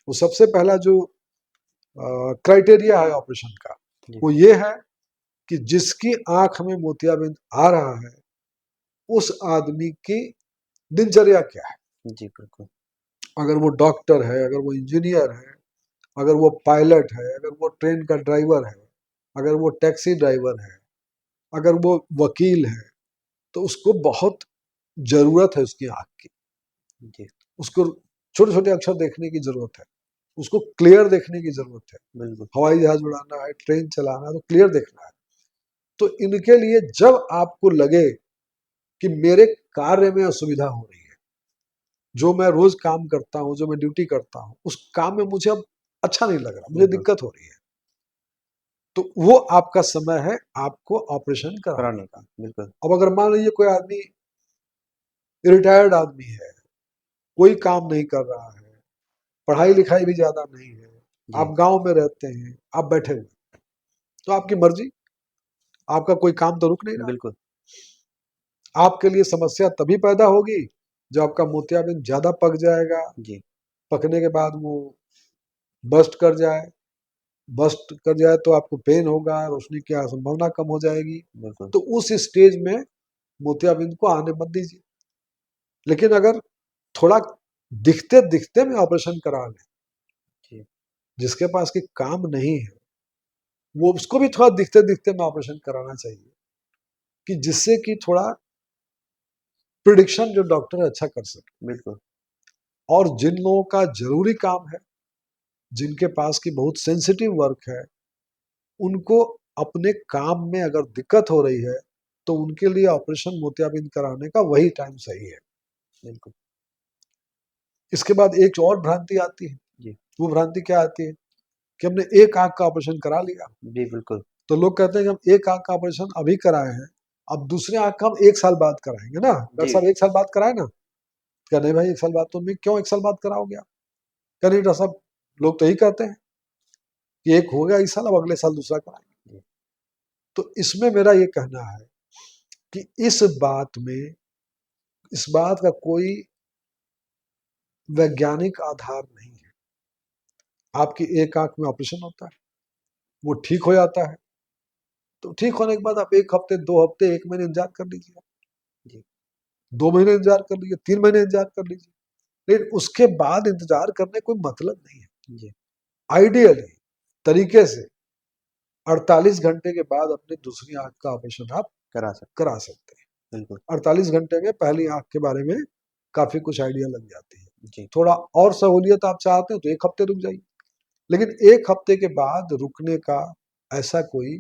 वो सबसे पहला जो क्राइटेरिया है ऑपरेशन का, जी वो ये है कि जिसकी आंख में मोतियाबिंद आ रहा है उस आदमी की दिनचर्या क्या है। जी बिल्कुल। अगर वो डॉक्टर है, अगर वो इंजीनियर है, अगर वो पायलट है, अगर वो ट्रेन का ड्राइवर है, अगर वो टैक्सी ड्राइवर है, अगर वो वकील है, तो उसको बहुत जरूरत है उसकी आंख की। जी उसको छोटे छोटे अक्षर देखने की जरूरत है, उसको क्लियर देखने की जरूरत है। बिल्कुल। हवाई जहाज उड़ाना है, ट्रेन चलाना है, तो क्लियर देखना है। तो इनके लिए जब आपको लगे कि मेरे कार्य में असुविधा हो रही है, जो मैं रोज काम करता हूँ, जो मैं ड्यूटी करता हूँ, उस काम में मुझे अब अच्छा नहीं लग रहा, मुझे बिल्कुल दिक्कत हो रही है, तो वो आपका समय है आपको ऑपरेशन कराने कराने का। का बिल्कुल। अब अगर मान लीजिए कोई आदमी रिटायर्ड आदमी है, कोई काम नहीं कर रहा है, पढ़ाई लिखाई भी ज्यादा नहीं है, जी आप गांव में रहते हैं, आप बैठे हुए, तो आपकी मर्जी, आपका कोई काम तो रुक नहीं रहा। बिल्कुल। आपके लिए समस्या तभी पैदा होगी जब आपका मोतियाबिंद ज्यादा पक जाएगा, जी पकने के बाद वो बस्ट कर जाए, बस्ट कर जाए तो आपको पेन होगा, रोशनी की संभावना कम हो जाएगी। बिल्कुल। तो उस स्टेज में मोतियाबिंद को आने मत दीजिए। लेकिन अगर थोड़ा दिखते दिखते में ऑपरेशन करा लें, जी जिसके पास की काम नहीं है, वो उसको भी थोड़ा दिखते दिखते में ऑपरेशन कराना चाहिए, कि जिससे कि थोड़ा प्रिडिक्शन जो डॉक्टर है अच्छा कर सके। बिल्कुल। और जिन लोगों का जरूरी काम है, जिनके पास की बहुत सेंसिटिव वर्क है, उनको अपने काम में अगर दिक्कत हो रही है तो उनके लिए ऑपरेशन मोतियाबिंद कराने का वही टाइम सही है। बिल्कुल। इसके बाद एक और भ्रांति आती है। जी वो भ्रांति क्या आती है कि हमने एक आंख का ऑपरेशन करा लिया, जी बिल्कुल। तो लोग कहते हैं कि हम एक आंख का ऑपरेशन अभी कराए हैं, अब दूसरे आंख का हम 1 साल बाद कराएंगे ना, डॉक्टर जी साहब 1 साल बाद कराए ना। क्या नहीं भाई, 1 साल बाद तो मैं क्यों 1 साल बाद कराओगे आप? क्या नहीं डॉक्टर साहब, लोग तो यही कहते हैं कि एक हो गया इस साल, अब अगले साल दूसरा कराएंगे। जी तो इसमें मेरा ये कहना है कि इस बात का कोई वैज्ञानिक आधार नहीं है। आपकी एक आंख में ऑपरेशन होता है, वो ठीक हो जाता है, तो ठीक होने के बाद आप 1 हफ्ते, 2 हफ्ते, 1 महीने इंतजार कर लीजिए, जी 2 महीने इंतजार कर लीजिए, 3 महीने इंतजार कर लीजिए, लेकिन उसके बाद इंतजार करने कोई मतलब नहीं है। जी आइडियली तरीके से 48 घंटे के बाद अपने दूसरी आंख का ऑपरेशन आप करा सकते करा सकते हैं। हैं। बिल्कुल। 48 घंटे में पहली आंख के बारे में काफी कुछ आइडिया लग जाती है। जी थोड़ा और सहूलियत आप चाहते हैं तो 1 हफ्ते रुक जाइए, लेकिन 1 हफ्ते के बाद रुकने का ऐसा कोई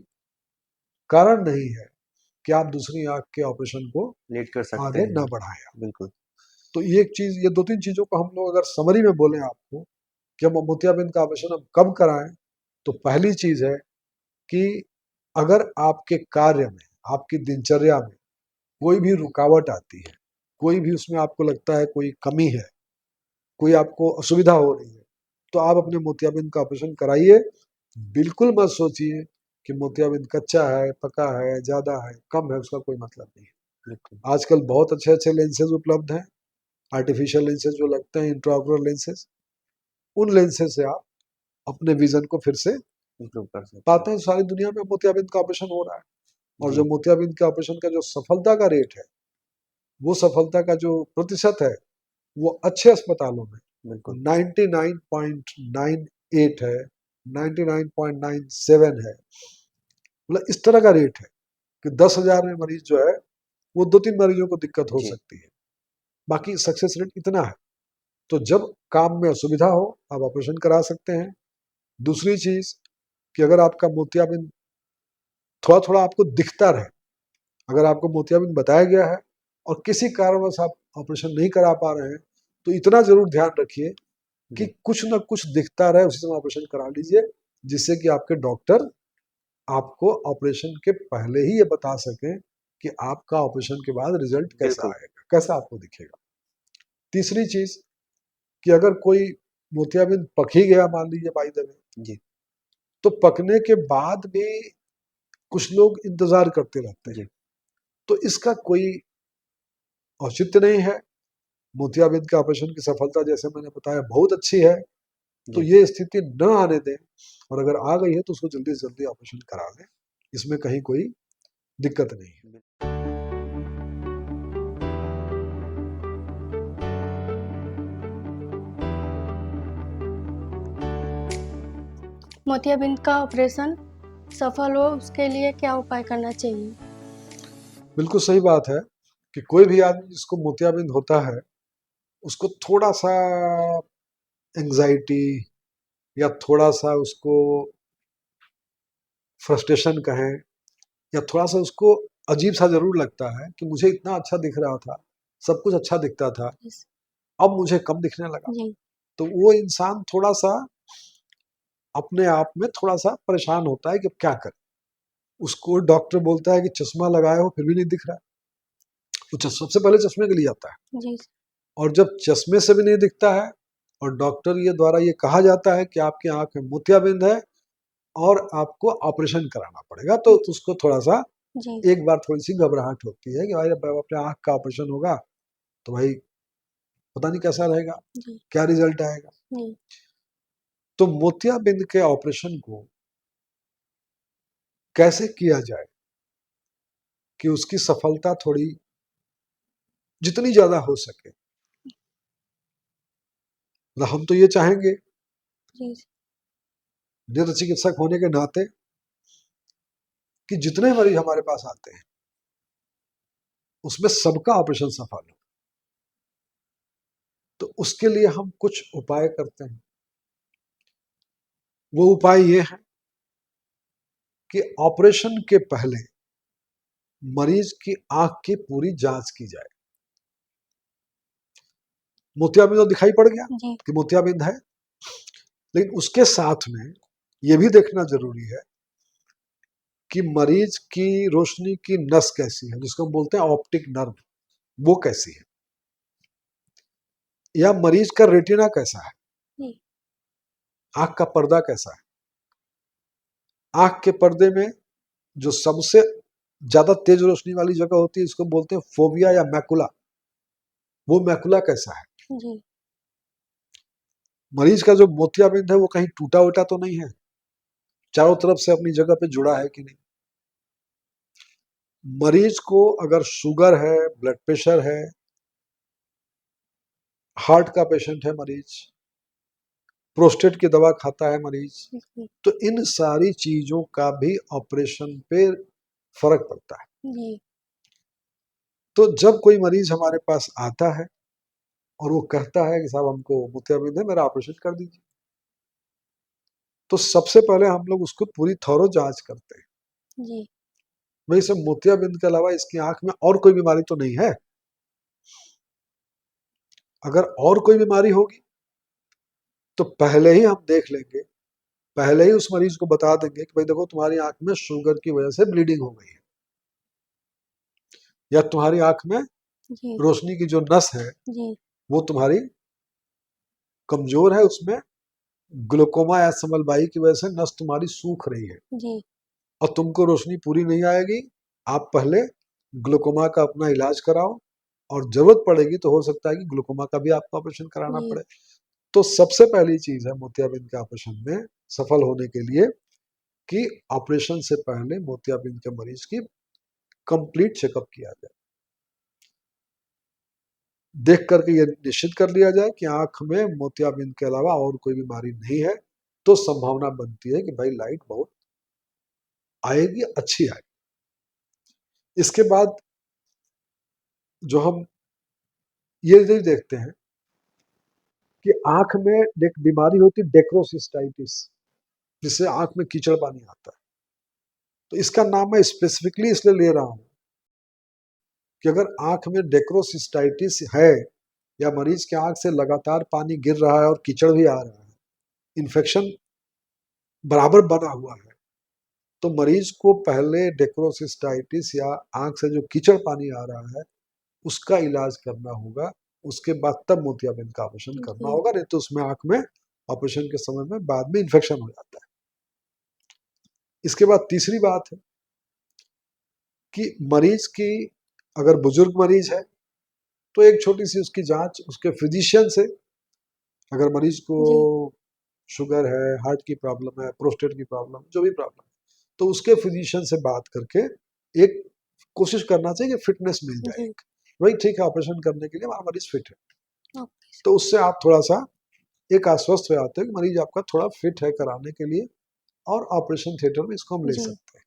कारण नहीं है कि आप दूसरी आंख के ऑपरेशन को लेट कर सकते आगे हैं। न बढ़ाएं। बिल्कुल। तो ये एक चीज, ये 2-3 चीजों को हम लोग अगर समरी में बोले आपको कि हम मोतियाबिंद का ऑपरेशन हम कब कराएं, तो पहली चीज है कि अगर आपके कार्य में, आपकी दिनचर्या में कोई भी रुकावट आती है, कोई भी उसमें आपको लगता है कोई कमी है, कोई आपको असुविधा हो रही है, तो आप अपने मोतियाबिंद का ऑपरेशन कराइए। बिल्कुल मत सोचिए कि मोतियाबिंद कच्चा है, पका है, ज्यादा है, कम है, उसका कोई मतलब नहीं है। बिल्कुल। आजकल बहुत अच्छे अच्छे लेंसेज उपलब्ध हैं, आर्टिफिशियल लेंसेज जो लगते हैं, इंट्राऑकुलर लेंसेज, उन लेंसेज से आप अपने विजन को फिर से इम्प्रूव कर सकते हैं। पाते हैं। सारी दुनिया में मोतियाबिंद का ऑपरेशन हो रहा है, और जो जी मोतियाबिंद के ऑपरेशन का जो सफलता का रेट है, वो सफलता का जो प्रतिशत है, वो अच्छे अस्पतालों में बिल्कुल। 99.98 है, 99.97 है। मतलब इस तरह का रेट है कि 10,000 में मरीज जो है, वो 2-3 मरीजों को दिक्कत हो जी सकती है, बाकी सक्सेस रेट इतना है। तो जब काम में असुविधा हो, आप ऑपरेशन करा सकते हैं। दूसरी चीज कि अगर आपका मोतियाबिंद थोड़ा थोड़ा आपको दिखता रहे, अगर आपको मोतियाबिंद बताया गया है और किसी कारणवश आप ऑपरेशन नहीं करा पा रहे हैं, तो इतना जरूर ध्यान रखिए कि जी कुछ ना कुछ दिखता रहे, उसी समय ऑपरेशन करा लीजिए, जिससे कि आपके डॉक्टर आपको ऑपरेशन के पहले ही ये बता सकें कि आपका ऑपरेशन के बाद रिजल्ट कैसा बिल्कुल। आएगा, कैसा आपको दिखेगा। तीसरी चीज कि अगर कोई मोतियाबिंद पक ही गया, मान लीजिए बाई द वे, जी तो पकने के बाद भी कुछ लोग इंतजार करते रहते हैं, जी तो इसका कोई औचित्य नहीं है। मोतियाबिंद के ऑपरेशन की सफलता जैसे मैंने बताया बहुत अच्छी है, तो जी ये स्थिति न आने दें, और अगर आ गई है तो उसको जल्दी से जल्दी ऑपरेशन करा लें, इसमें कहीं कोई दिक्कत नहीं है। मोतियाबिंद का ऑपरेशन सफल हो उसके लिए क्या उपाय करना चाहिए? बिल्कुल सही बात है कि कोई भी आदमी जिसको मोतियाबिंद होता है उसको थोड़ा सा एंजाइटी या थोड़ा सा उसको फ्रस्ट्रेशन कहें, या थोड़ा सा उसको अजीब सा जरूर लगता है कि मुझे इतना अच्छा दिख रहा था, सब कुछ अच्छा दिखता था, Yes. अब मुझे कम दिखने लगा। जी तो वो इंसान थोड़ा सा अपने आप में थोड़ा सा परेशान होता है कि अब क्या करे। उसको डॉक्टर बोलता है कि चश्मा लगाए हो फिर भी नहीं दिख रहा है, वो सबसे पहले चश्मे के लिए आता है। जी और जब चश्मे से भी नहीं दिखता है और डॉक्टर ये द्वारा ये कहा जाता है कि आपकी आंख में मोतियाबिंद है और आपको ऑपरेशन कराना पड़ेगा, तो उसको थोड़ा सा जी एक बार थोड़ी सी घबराहट होती है कि भाई अब अपने आंख का ऑपरेशन होगा तो भाई पता नहीं कैसा रहेगा, जी क्या रिजल्ट आएगा। जी तो मोतियाबिंद के ऑपरेशन को कैसे किया जाए कि उसकी सफलता थोड़ी जितनी ज्यादा हो सके, मतलब हम तो ये चाहेंगे जी नेत्र चिकित्सक होने के नाते कि जितने मरीज हमारे पास आते हैं उसमें सबका ऑपरेशन सफल हो। तो उसके लिए हम कुछ उपाय करते हैं। वो उपाय ये है कि ऑपरेशन के पहले मरीज की आंख की पूरी जांच की जाए। मोतियाबिंद तो दिखाई पड़ गया जी कि मोतियाबिंद है, लेकिन उसके साथ में ये भी देखना जरूरी है कि मरीज की रोशनी की नस कैसी है, जिसको हम बोलते हैं ऑप्टिक नर्व, वो कैसी है, या मरीज का रेटिना कैसा है, जी आंख का पर्दा कैसा है। आंख के पर्दे में जो सबसे ज्यादा तेज रोशनी वाली जगह होती है इसको बोलते हैं फोविया या मैकुला, वो मैकुला कैसा है। जी मरीज का जो मोतियाबिंद है वो कहीं टूटा उटा तो नहीं है, चारों तरफ से अपनी जगह पे जुड़ा है कि नहीं। मरीज को अगर शुगर है, ब्लड प्रेशर है, हार्ट का पेशेंट है मरीज, प्रोस्टेट की दवा खाता है मरीज, जी तो इन सारी चीजों का भी ऑपरेशन पे फर्क पड़ता है। जी तो जब कोई मरीज हमारे पास आता है और वो कहता है कि साहब हमको मोतियाबिंद है, मेरा ऑपरेशन कर दीजिए, तो सबसे पहले हम लोग उसको पूरी थॉरो जांच करते हैं। जी भाई सब मोतियाबिंद के अलावा इसकी आंख में और कोई बीमारी तो नहीं है। अगर और कोई बीमारी होगी तो पहले ही हम देख लेंगे, पहले ही उस मरीज को बता देंगे कि भाई देखो तुम्हारी आंख में शुगर की वजह से ब्लीडिंग हो गई है, या तुम्हारी आंख में जी रोशनी की जो नस है जी वो तुम्हारी कमजोर है, उसमें ग्लूकोमा या समलबाई की वजह से नस तुम्हारी सूख रही है जी और तुमको रोशनी पूरी नहीं आएगी। आप पहले ग्लूकोमा का अपना इलाज कराओ, और जरूरत पड़ेगी तो हो सकता है कि ग्लूकोमा का भी आपको ऑपरेशन कराना जी पड़े। तो सबसे पहली चीज है मोतियाबिंद के ऑपरेशन में सफल होने के लिए कि ऑपरेशन से पहले मोतियाबिंद के मरीज की कंप्लीट चेकअप किया जाए, देख करके ये निश्चित कर लिया जाए कि आंख में मोतियाबिंद के अलावा और कोई बीमारी नहीं है। तो संभावना बनती है कि भाई लाइट बहुत आएगी, अच्छी आएगी। इसके बाद जो हम ये भी देखते हैं कि आंख में एक बीमारी होती है डेक्रोसिस्टाइटिस, जिससे आंख में कीचड़ पानी आता है। तो इसका नाम मैं स्पेसिफिकली इसलिए ले रहा हूं कि अगर आंख में डेक्रोसिस्टाइटिस है या मरीज के आंख से लगातार पानी गिर रहा है और कीचड़ भी आ रहा है, इन्फेक्शन बराबर बना हुआ है, तो मरीज को पहले डेक्रोसिस्टाइटिस या आंख से जो कीचड़ पानी आ रहा है उसका इलाज करना होगा। उसके बाद तब मोतियाबिंद का ऑपरेशन करना जी होगा, नहीं तो उसमें आंख में ऑपरेशन के समय में बाद में इन्फेक्शन हो जाता है। इसके बाद तीसरी बात है कि मरीज की, अगर बुजुर्ग मरीज है तो एक छोटी सी उसकी जांच उसके फिजिशियन से, अगर मरीज को जी शुगर है, हार्ट की प्रॉब्लम है, प्रोस्टेट की प्रॉब्लम, जो भी प्रॉब्लम है, तो उसके फिजिशियन से बात करके एक कोशिश करना चाहिए कि फिटनेस मिल जाए। जी वही ठीक है, ऑपरेशन करने के लिए हमारा मरीज फिट है, ओके तो उससे आप थोड़ा सा एक आश्वस्त हो जाते हैं कि मरीज आपका थोड़ा फिट है कराने के लिए, और ऑपरेशन थिएटर में इसको हम ले जी सकते हैं।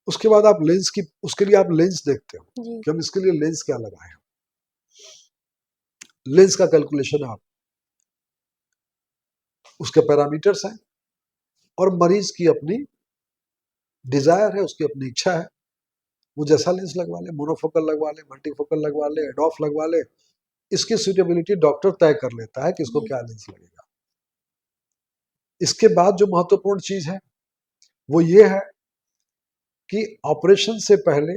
उसके बाद आप लेंस की, उसके लिए आप लेंस देखते हो जी कि हम इसके लिए लेंस क्या लगाए। लेंस का कैलकुलेशन आप, उसके पैरामीटर्स हैं, और मरीज की अपनी डिजायर है, उसकी अपनी इच्छा है, वो जैसा लेंस लगवा ले, मोनोफोकल लगवा ले, मल्टीफोकल लगवा ले, एडॉफ लगवा ले, इसकी सुटेबिलिटी डॉक्टर तय कर लेता है कि इसको जी क्या लेंस लगेगा। इसके बाद जो महत्वपूर्ण चीज है वो ये है कि ऑपरेशन से पहले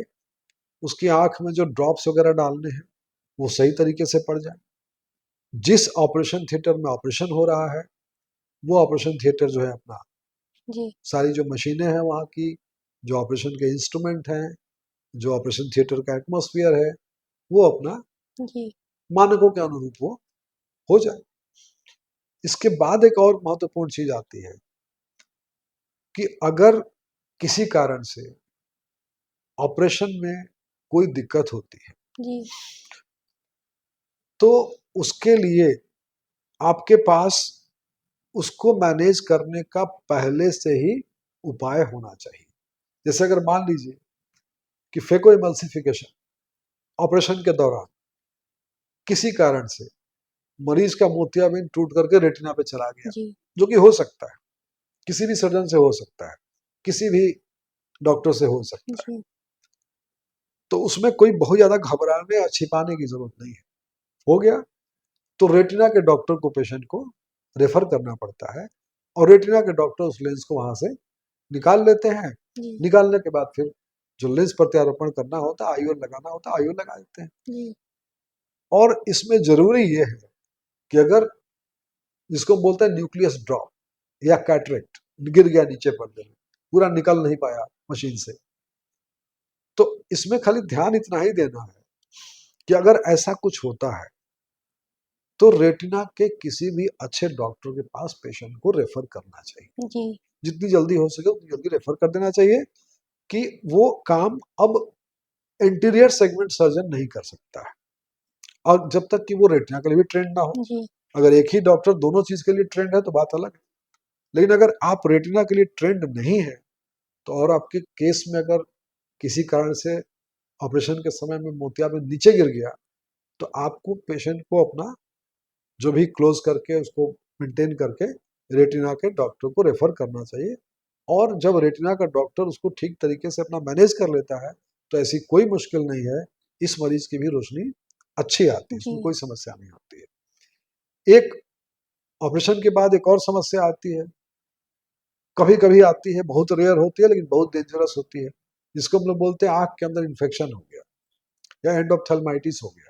उसकी आंख में जो ड्रॉप्स वगैरह डालने हैं वो सही तरीके से पड़ जाए। जिस ऑपरेशन थिएटर में ऑपरेशन हो रहा है वो ऑपरेशन थिएटर जो है अपना जी सारी जो मशीनें हैं वहाँ की, जो ऑपरेशन के इंस्ट्रूमेंट हैं, जो ऑपरेशन थिएटर का एटमॉस्फेयर है, वो अपना जी मानकों के अनुरूप वो हो जाए। इसके बाद एक और महत्वपूर्ण चीज आती है कि अगर किसी कारण से ऑपरेशन में कोई दिक्कत होती है जी तो उसके लिए आपके पास उसको मैनेज करने का पहले से ही उपाय होना चाहिए। जैसे अगर मान लीजिए कि फेको इमल्सिफिकेशन ऑपरेशन के दौरान किसी कारण से मरीज का मोतियाबिंद टूट करके रेटिना पे चला गया, जी जो कि हो सकता है, किसी भी सर्जन से हो सकता है, किसी भी डॉक्टर से हो सकता है, जी तो उसमें कोई बहुत ज्यादा घबराने या छिपाने की जरूरत नहीं है। हो गया तो रेटिना के डॉक्टर को पेशेंट को रेफर करना पड़ता है, और रेटिना के डॉक्टर उस लेंस को वहां से निकाल लेते हैं। जी निकालने के बाद फिर जो लेंस प्रत्यारोपण करना होता है, आईओ लगाना होता है, आईओ लगा देते हैं। जी और इसमें जरूरी ये है कि अगर जिसको हम बोलते हैं न्यूक्लियस ड्रॉप या कैटरेक्ट गिर गया नीचे पर्दे में, पूरा निकल नहीं पाया मशीन से, तो इसमें खाली ध्यान इतना ही देना है कि अगर ऐसा कुछ होता है तो रेटिना के किसी भी अच्छे डॉक्टर के पास पेशेंट को रेफर करना चाहिए। जी जितनी जल्दी हो सके उतनी जल्दी रेफर कर देना चाहिए कि वो काम अब इंटीरियर सेगमेंट सर्जन नहीं कर सकता है, और जब तक कि वो रेटिना के लिए भी ट्रेंड ना हो। जी अगर एक ही डॉक्टर दोनों चीज के लिए ट्रेंड है तो बात अलग है, लेकिन अगर आप रेटिना के लिए ट्रेंड नहीं है तो, और आपके केस में अगर किसी कारण से ऑपरेशन के समय में मोतियाबिंद नीचे गिर गया, तो आपको पेशेंट को अपना जो भी क्लोज करके उसको मेंटेन करके रेटिना के डॉक्टर को रेफर करना चाहिए। और जब रेटिना का डॉक्टर उसको ठीक तरीके से अपना मैनेज कर लेता है तो ऐसी कोई मुश्किल नहीं है, इस मरीज की भी रोशनी अच्छी आती है, जी इसमें कोई समस्या नहीं होती है। एक ऑपरेशन के बाद एक और समस्या आती है, कभी कभी आती है, बहुत रेयर होती है लेकिन बहुत डेंजरस होती है, जिसको हम लोग बोलते हैं आंख के अंदर इन्फेक्शन हो गया या एंडोप्थेल्माइटिस हो गया।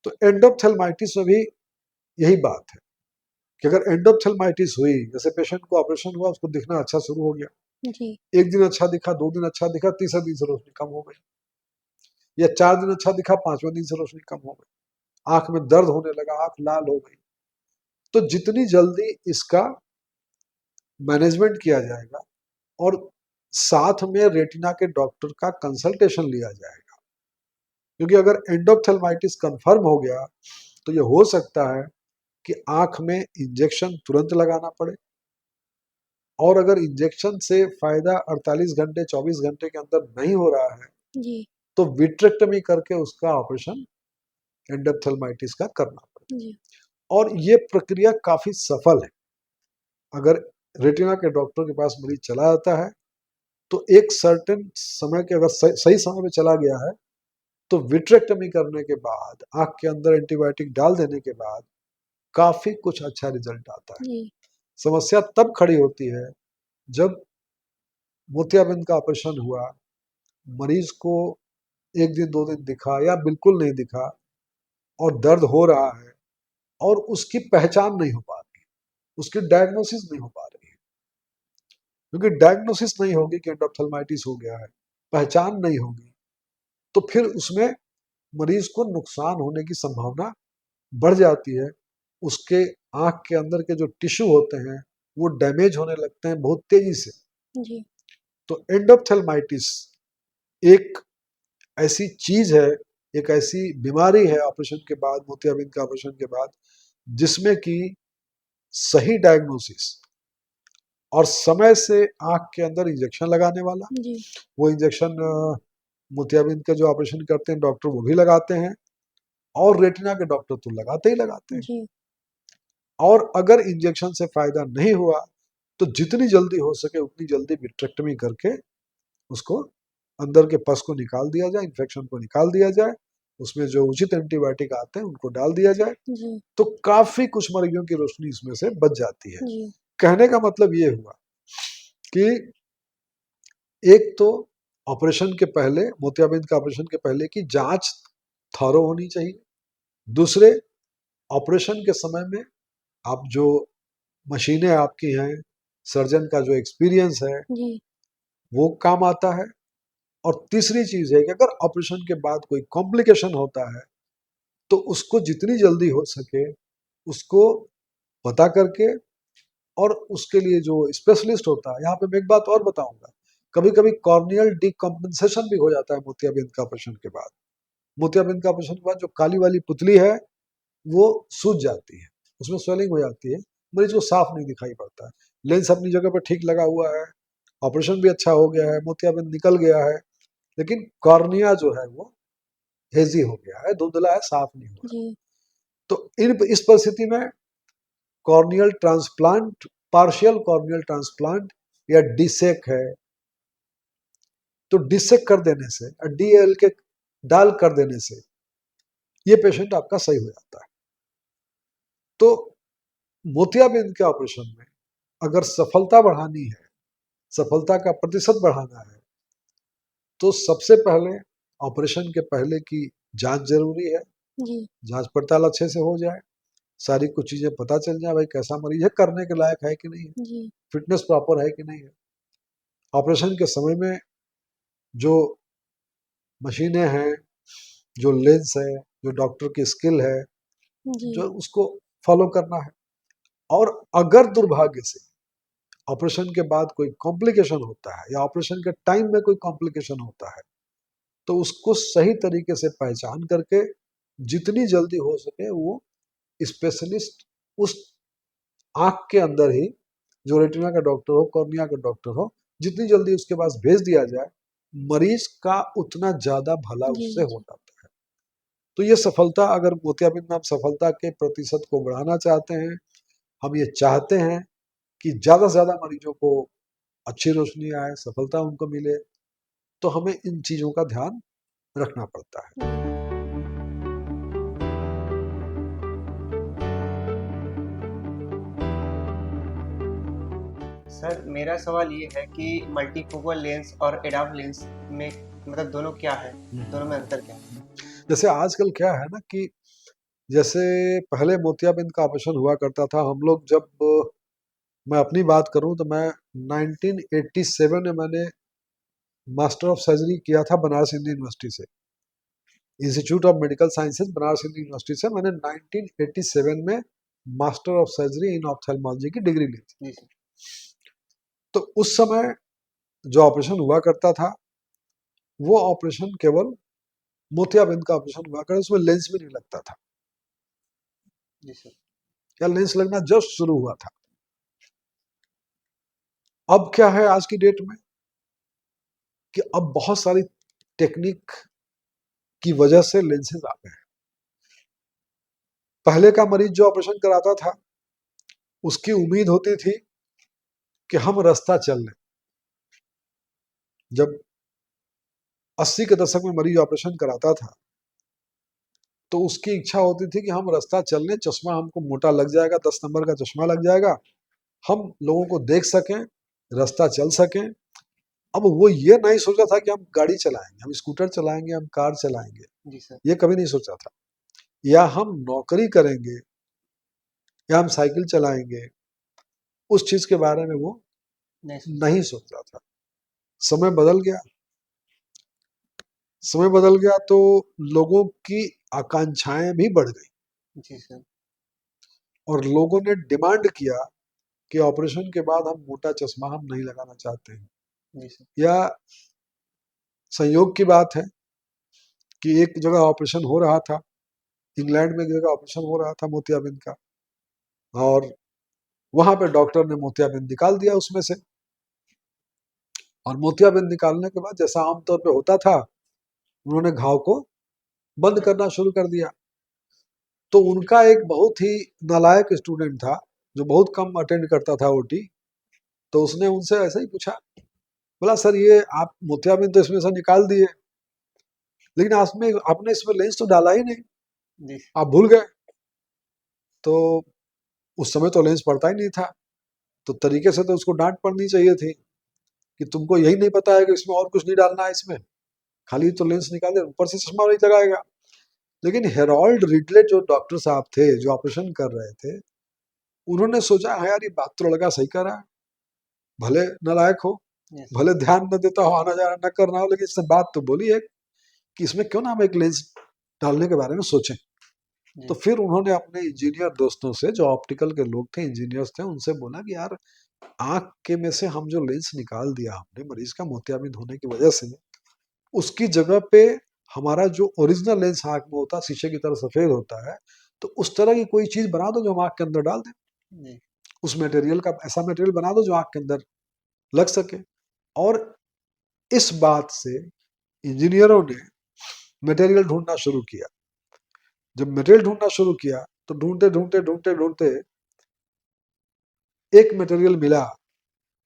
तो एंडोप्थेल्माइटिस में भी यही बात है कि अगर एंडोप्थेल्माइटिस हुई, जैसे पेशेंट को ऑपरेशन हुआ, उसको दिखना अच्छा शुरू हो गया, जी एक दिन अच्छा दिखा, 2 दिन अच्छा दिखा, तीसरे दिन से रोशनी कम हो गई, या 4 दिन अच्छा दिखा, 5वें दिन से रोशनी कम हो गई, आंख में दर्द होने लगा, आंख लाल हो गई, तो जितनी जल्दी इसका मैनेजमेंट किया जाएगा और साथ में रेटिना के डॉक्टर का कंसल्टेशन लिया जाएगा, क्योंकि अगर एंडोप्थेल्माइटिस कंफर्म हो गया तो ये हो सकता है कि आंख में इंजेक्शन तुरंत लगाना पड़े, और अगर इंजेक्शन से फायदा 48 घंटे 24 घंटे के अंदर नहीं हो रहा है जी तो विट्रेक्टमी करके उसका ऑपरेशन एंडोप्थेल्माइटिस का करना पड़े। जी और ये प्रक्रिया काफी सफल है। अगर रेटिना के डॉक्टर के पास मरीज चला जाता है तो एक सर्टेन समय के, अगर सही समय में चला गया है तो विट्रेक्टमी करने के बाद, आंख के अंदर एंटीबायोटिक डाल देने के बाद काफी कुछ अच्छा रिजल्ट आता है। जी समस्या तब खड़ी होती है जब मोतियाबिंद का ऑपरेशन हुआ, मरीज को 1 दिन 2 दिन दिखा या बिल्कुल नहीं दिखा, और दर्द हो रहा है, और उसकी पहचान नहीं हो पा रही, उसकी डायग्नोसिस नहीं हो पा रही है, क्योंकि डायग्नोसिस नहीं होगी कि एंडोप्थेल्माइटिस हो गया है, पहचान नहीं होगी, तो फिर उसमें मरीज को नुकसान होने की संभावना बढ़ जाती है। उसके आंख के अंदर के जो टिश्यू होते हैं वो डैमेज होने लगते हैं बहुत तेजी से। जी तो एंडोप्थेल्माइटिस एक ऐसी चीज है, एक ऐसी बीमारी है ऑपरेशन के बाद, मोतियाबिंद के ऑपरेशन के बाद, जिसमें कि सही डायग्नोसिस और समय से आंख के अंदर इंजेक्शन लगाने वाला, जी वो इंजेक्शन मोतियाबिंद के जो ऑपरेशन करते हैं डॉक्टर वो भी लगाते हैं, और रेटिना के डॉक्टर तो लगाते ही लगाते हैं। जी और अगर इंजेक्शन से फायदा नहीं हुआ तो जितनी जल्दी हो सके उतनी जल्दी विट्रेक्टमी करके उसको अंदर के पस को निकाल दिया जाए, इन्फेक्शन को निकाल दिया जाए, उसमें जो उचित एंटीबायोटिक आते हैं उनको डाल दिया जाए, जी तो काफी कुछ मरीजों की रोशनी इसमें से बच जाती है। जी कहने का मतलब ये हुआ कि एक तो ऑपरेशन के पहले, मोतियाबिंद के ऑपरेशन के पहले की जांच थॉरो होनी चाहिए। दूसरे, ऑपरेशन के समय में आप जो मशीनें आपकी हैं, सर्जन का जो एक्सपीरियंस है जी वो काम आता है। और तीसरी चीज है कि अगर ऑपरेशन के बाद कोई कॉम्प्लिकेशन होता है तो उसको जितनी जल्दी हो सके उसको पता करके, और उसके लिए जो स्पेशलिस्ट होता है, यहाँ पे मैं एक बात और बताऊंगा, कभी कभी कॉर्नियल डिकम्पेंसेशन भी हो जाता है मोतियाबिंद का ऑपरेशन के बाद। मोतियाबिंद का ऑपरेशन के बाद जो काली वाली पुतली है वो सूज जाती है, उसमें स्वेलिंग हो जाती है, मरीज को साफ नहीं दिखाई पड़ता है। लेंस अपनी जगह पर ठीक लगा हुआ है, ऑपरेशन भी अच्छा हो गया है, मोतियाबिंद निकल गया है, लेकिन कॉर्निया जो है वो हेजी हो गया है, धुंधला है, साफ नहीं हो रहा। जी तो इस परिस्थिति में corneal transplant, partial corneal transplant या डिसेक है, तो डिसेक कर देने से, डीएल के डाल कर देने से ये पेशेंट आपका सही हो जाता है। तो मोतियाबिंद के ऑपरेशन में अगर सफलता बढ़ानी है, सफलता का प्रतिशत बढ़ाना है, तो सबसे पहले ऑपरेशन के पहले की जांच जरूरी है। जी जांच पड़ताल अच्छे से हो जाए, सारी कुछ चीजें पता चल जाए, भाई कैसा मरीज है, करने के लायक है कि नहीं है, जी फिटनेस प्रॉपर है कि नहीं है। ऑपरेशन के समय में जो मशीनें हैं, जो लेंस है, जो डॉक्टर की स्किल है, जी जो उसको फॉलो करना है। और अगर दुर्भाग्य से ऑपरेशन के बाद कोई कॉम्प्लिकेशन होता है या ऑपरेशन के टाइम में कोई कॉम्प्लिकेशन होता है, तो उसको सही तरीके से पहचान करके जितनी जल्दी हो सके वो स्पेशलिस्ट उस आंख के अंदर ही, जो रेटिना का डॉक्टर हो, कॉर्निया का डॉक्टर हो, जितनी जल्दी उसके पास भेज दिया जाए, मरीज का उतना ज्यादा भला जी उससे हो जी जाता है। तो ये सफलता, अगर मोतियाबिंद में आप सफलता के प्रतिशत को बढ़ाना चाहते हैं, हम ये चाहते हैं कि ज्यादा से ज्यादा मरीजों को अच्छी रोशनी आए, सफलता उनको मिले, तो हमें इन चीजों का ध्यान रखना पड़ता है। सर मेरा सवाल ये है कि मल्टीफोकल लेंस और एडाप्ट लेंस में मतलब दोनों क्या है, दोनों में अंतर क्या है? जैसे आजकल क्या है ना कि जैसे पहले मोतियाबिंद का ऑपरेशन हुआ करता था, हम लोग जब, मैं अपनी बात करूं तो मैं 1987 में मैंने मास्टर ऑफ सर्जरी किया था बनारस हिंदू यूनिवर्सिटी से, institute of medical sciences Banaras Hindu university से मैंने 1987 में master of surgery in ophthalmology की डिग्री ली थी। जी सर। तो उस समय जो ऑपरेशन हुआ करता था वो ऑपरेशन केवल मोतियाबिंद का ऑपरेशन हुआ करता, उसमें लेंस भी नहीं लगता था, जी सर। या लेंस लगना जस्ट शुरू हुआ था। अब क्या है आज की डेट में कि अब बहुत सारी टेक्निक की वजह से लेंसेज आ गए हैं। पहले का मरीज जो ऑपरेशन कराता था उसकी उम्मीद होती थी कि हम रास्ता चल लें। जब 80 के दशक में मरीज ऑपरेशन कराता था तो उसकी इच्छा होती थी कि हम रास्ता चल लें, चश्मा हमको मोटा लग जाएगा, 10 नंबर का चश्मा लग जाएगा, हम लोगों को देख सकें, रास्ता चल सकें। अब वो ये नहीं सोचा था कि हम गाड़ी चलाएंगे, हम स्कूटर चलाएंगे, हम कार चलाएंगे, जी सर। ये कभी नहीं सोचा था। या हम नौकरी करेंगे, या हम साइकिल चलाएंगे, उस चीज के बारे में वो नहीं सर। नहीं सोचा था। समय बदल गया, समय बदल गया तो लोगों की आकांक्षाएं भी बढ़ गई जी सर। और लोगों ने डिमांड किया कि ऑपरेशन के बाद हम मोटा चश्मा हम नहीं लगाना चाहते हैं। जी सर। या संयोग की बात है कि एक जगह ऑपरेशन हो रहा था, इंग्लैंड में एक जगह ऑपरेशन हो रहा था मोतियाबिंद का, और वहां पे डॉक्टर ने मोतियाबिंद निकाल दिया उसमें से, और मोतियाबिंद निकालने के बाद जैसा आमतौर पे होता था, उन्होंने घाव को बंद करना शुरू कर दिया। तो उनका एक बहुत ही नालायक स्टूडेंट था जो बहुत कम अटेंड करता था ओटी, तो उसने उनसे ऐसे ही पूछा, बोला सर ये आप मोतियाबिंद तो इसमें से निकाल दिए, लेकिन आपने इसमें लेंस तो डाला ही नहीं, जी आप भूल गए। तो उस समय तो लेंस पड़ता ही नहीं था, तो तरीके से तो उसको डांट पड़नी चाहिए थी कि तुमको यही नहीं पता है कि इसमें और कुछ नहीं डालना है, इसमें खाली तो लेंस निकाले, ऊपर से चश्मा नहीं लगाएगा। लेकिन हेरोल्ड रिडले जो डॉक्टर साहब थे जो ऑपरेशन कर रहे थे, उन्होंने सोचा हाँ यार ये बात तो लड़का सही कर रहा है, भले नालायक हो, यस भले ध्यान न देता हो, आना जाना न करना हो, लेकिन इसने बात तो बोली है कि इसमें क्यों ना हम एक लेंस डालने के बारे में सोचें। तो जी फिर उन्होंने अपने इंजीनियर दोस्तों से, जो ऑप्टिकल के लोग थे, इंजीनियर्स थे, उनसे बोला कि यार आंख के में से हम जो लेंस निकाल दिया हमने मरीज का मोतियाबिंद होने की वजह से, उसकी जगह पे हमारा जो ओरिजिनल लेंस आंख में होता है, शीशे की तरह सफेद होता है, तो उस तरह की कोई चीज बना दो जो हम आंख के अंदर डाल दें, जी उस मटेरियल का ऐसा मटेरियल बना दो जो आंख के अंदर लग सके। और इस बात से इंजीनियरों ने मटेरियल ढूंढना शुरू किया। जब मटेरियल ढूंढना शुरू किया तो ढूंढते ढूंढते ढूंढते ढूंढते एक मटेरियल मिला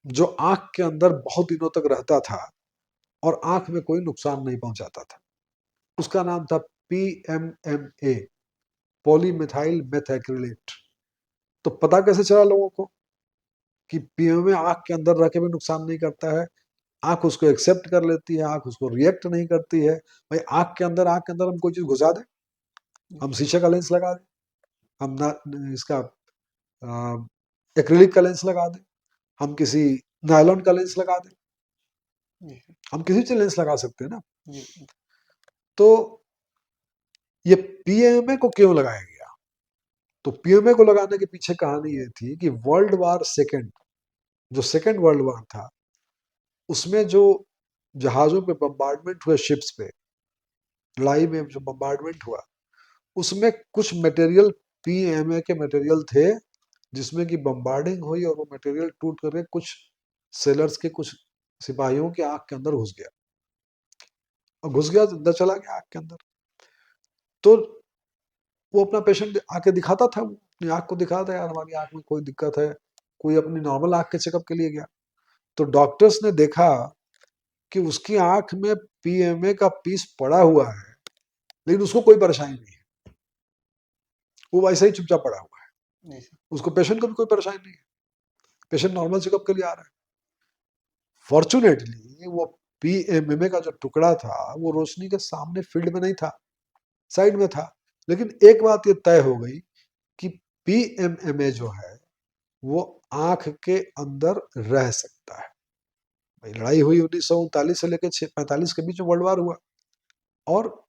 जो आंख के अंदर बहुत दिनों तक रहता था और आंख में कोई नुकसान नहीं पहुंचाता था। उसका नाम था PMMA, पॉलीमिथाइल मेथैक्रिलेट। तो पता कैसे चला लोगों को कि PMMA आंख के अंदर रह के भी नुकसान नहीं करता है, आंख उसको एक्सेप्ट कर लेती है, आंख उसको रिएक्ट नहीं करती है। भाई आंख के अंदर हम कोई चीज घुसा दें, हम शीशे का लेंस लगा दें, हम ना इसका एक्रिलिक का लेंस लगा दें, हम किसी नायलॉन का लेंस लगा दें, जी हम किसी से लेंस लगा सकते हैं ना। जी तो ये पीएमए को क्यों लगाया गया? तो पीएमए को लगाने के पीछे कहानी ये थी कि वर्ल्ड वार सेकेंड, जो सेकेंड वर्ल्ड वार था, उसमें जो जहाजों पे बम्बार्डमेंट हुए, शिप्स पे लड़ाई में जो बम्बार्डमेंट हुआ, उसमें कुछ मटेरियल पीएमए के मटेरियल थे जिसमें कि बम्बार्डिंग हुई और वो मटेरियल टूट करके कुछ सेलर्स के, कुछ सिपाहियों की आंख के अंदर घुस गया, और घुस गया तो अंदर चला गया आंख के अंदर। तो वो अपना पेशेंट आके दिखाता था, वो अपनी आंख को दिखाता था, यार हमारी आंख में कोई दिक्कत है, कोई अपनी नॉर्मल आंख के चेकअप के लिए गया, तो डॉक्टर्स ने देखा कि उसकी आंख में पीएमए का पीस पड़ा हुआ है, लेकिन उसको कोई परेशानी नहीं है, वो वैसे ही चुपचाप पड़ा हुआ है, जी उसको पेशेंट को भी कोई परेशानी नहीं है, पेशेंट नॉर्मल चेकअप के लिए आ रहा है। फॉर्चुनेटली वो पीएमएमए का जो टुकड़ा था वो रोशनी के सामने फील्ड में नहीं था, साइड में था। लेकिन एक बात ये तय हो गई कि पीएमएमए जो है वो आंख के अंदर रह सकता है। भाई लड़ाई हुई 1939 से लेकर 45 के बीच में वर्ल्ड वार हुआ, और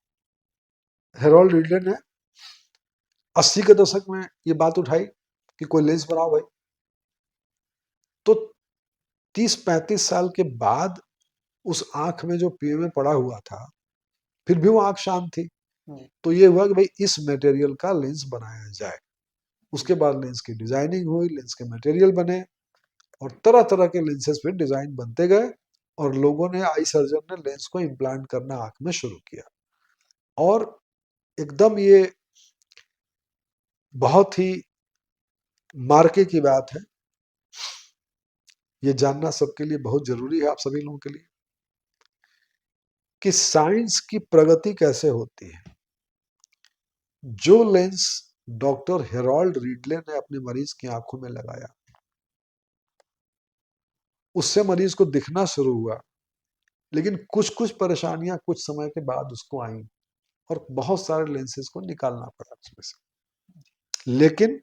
हेरोल्ड रिडले ने 80 के दशक में ये बात उठाई कि कोई लेंस बनाओ भाई। तो 30-35 साल के बाद उस आंख में जो पीएमए पड़ा हुआ था, फिर भी वो आंख शांत थी। जी तो ये हुआ कि भाई इस मटेरियल का लेंस बनाया जाए। उसके बाद लेंस की डिजाइनिंग हुई, लेंस के मटेरियल बने, और तरह तरह के लेंसेज पे डिजाइन बनते गए, और लोगों ने, आई सर्जन ने लेंस को इम्प्लांट करना आंख में शुरू किया। और एकदम ये बहुत ही मार्के की बात है, ये जानना सबके लिए बहुत जरूरी है, आप सभी लोगों के लिए, कि साइंस की प्रगति कैसे होती है। जो लेंस डॉक्टर हेरोल्ड रिडले ने अपने मरीज की आंखों में लगाया, उससे मरीज को दिखना शुरू हुआ, लेकिन कुछ कुछ परेशानियां कुछ समय के बाद उसको आई, और बहुत सारे लेंसेज को निकालना पड़ा उसमें से। लेकिन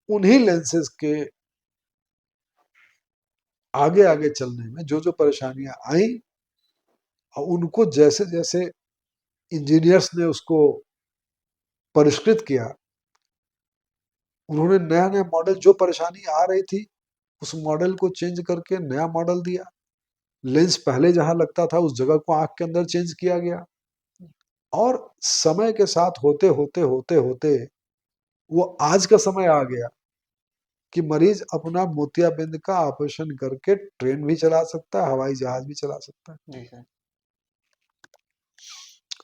उन्हीं लेंसेज के आगे आगे चलने में जो जो परेशानियां आई, और उनको जैसे जैसे इंजीनियर्स ने उसको परिष्कृत किया, उन्होंने नया नया मॉडल, जो परेशानी आ रही थी उस मॉडल को चेंज करके नया मॉडल दिया। लेंस पहले जहां लगता था उस जगह को आंख के अंदर चेंज किया गया, और समय के साथ होते होते होते होते वो आज का समय आ गया कि मरीज अपना मोतियाबिंद का ऑपरेशन करके ट्रेन भी चला सकता है, हवाई जहाज भी चला सकता है, जी सर।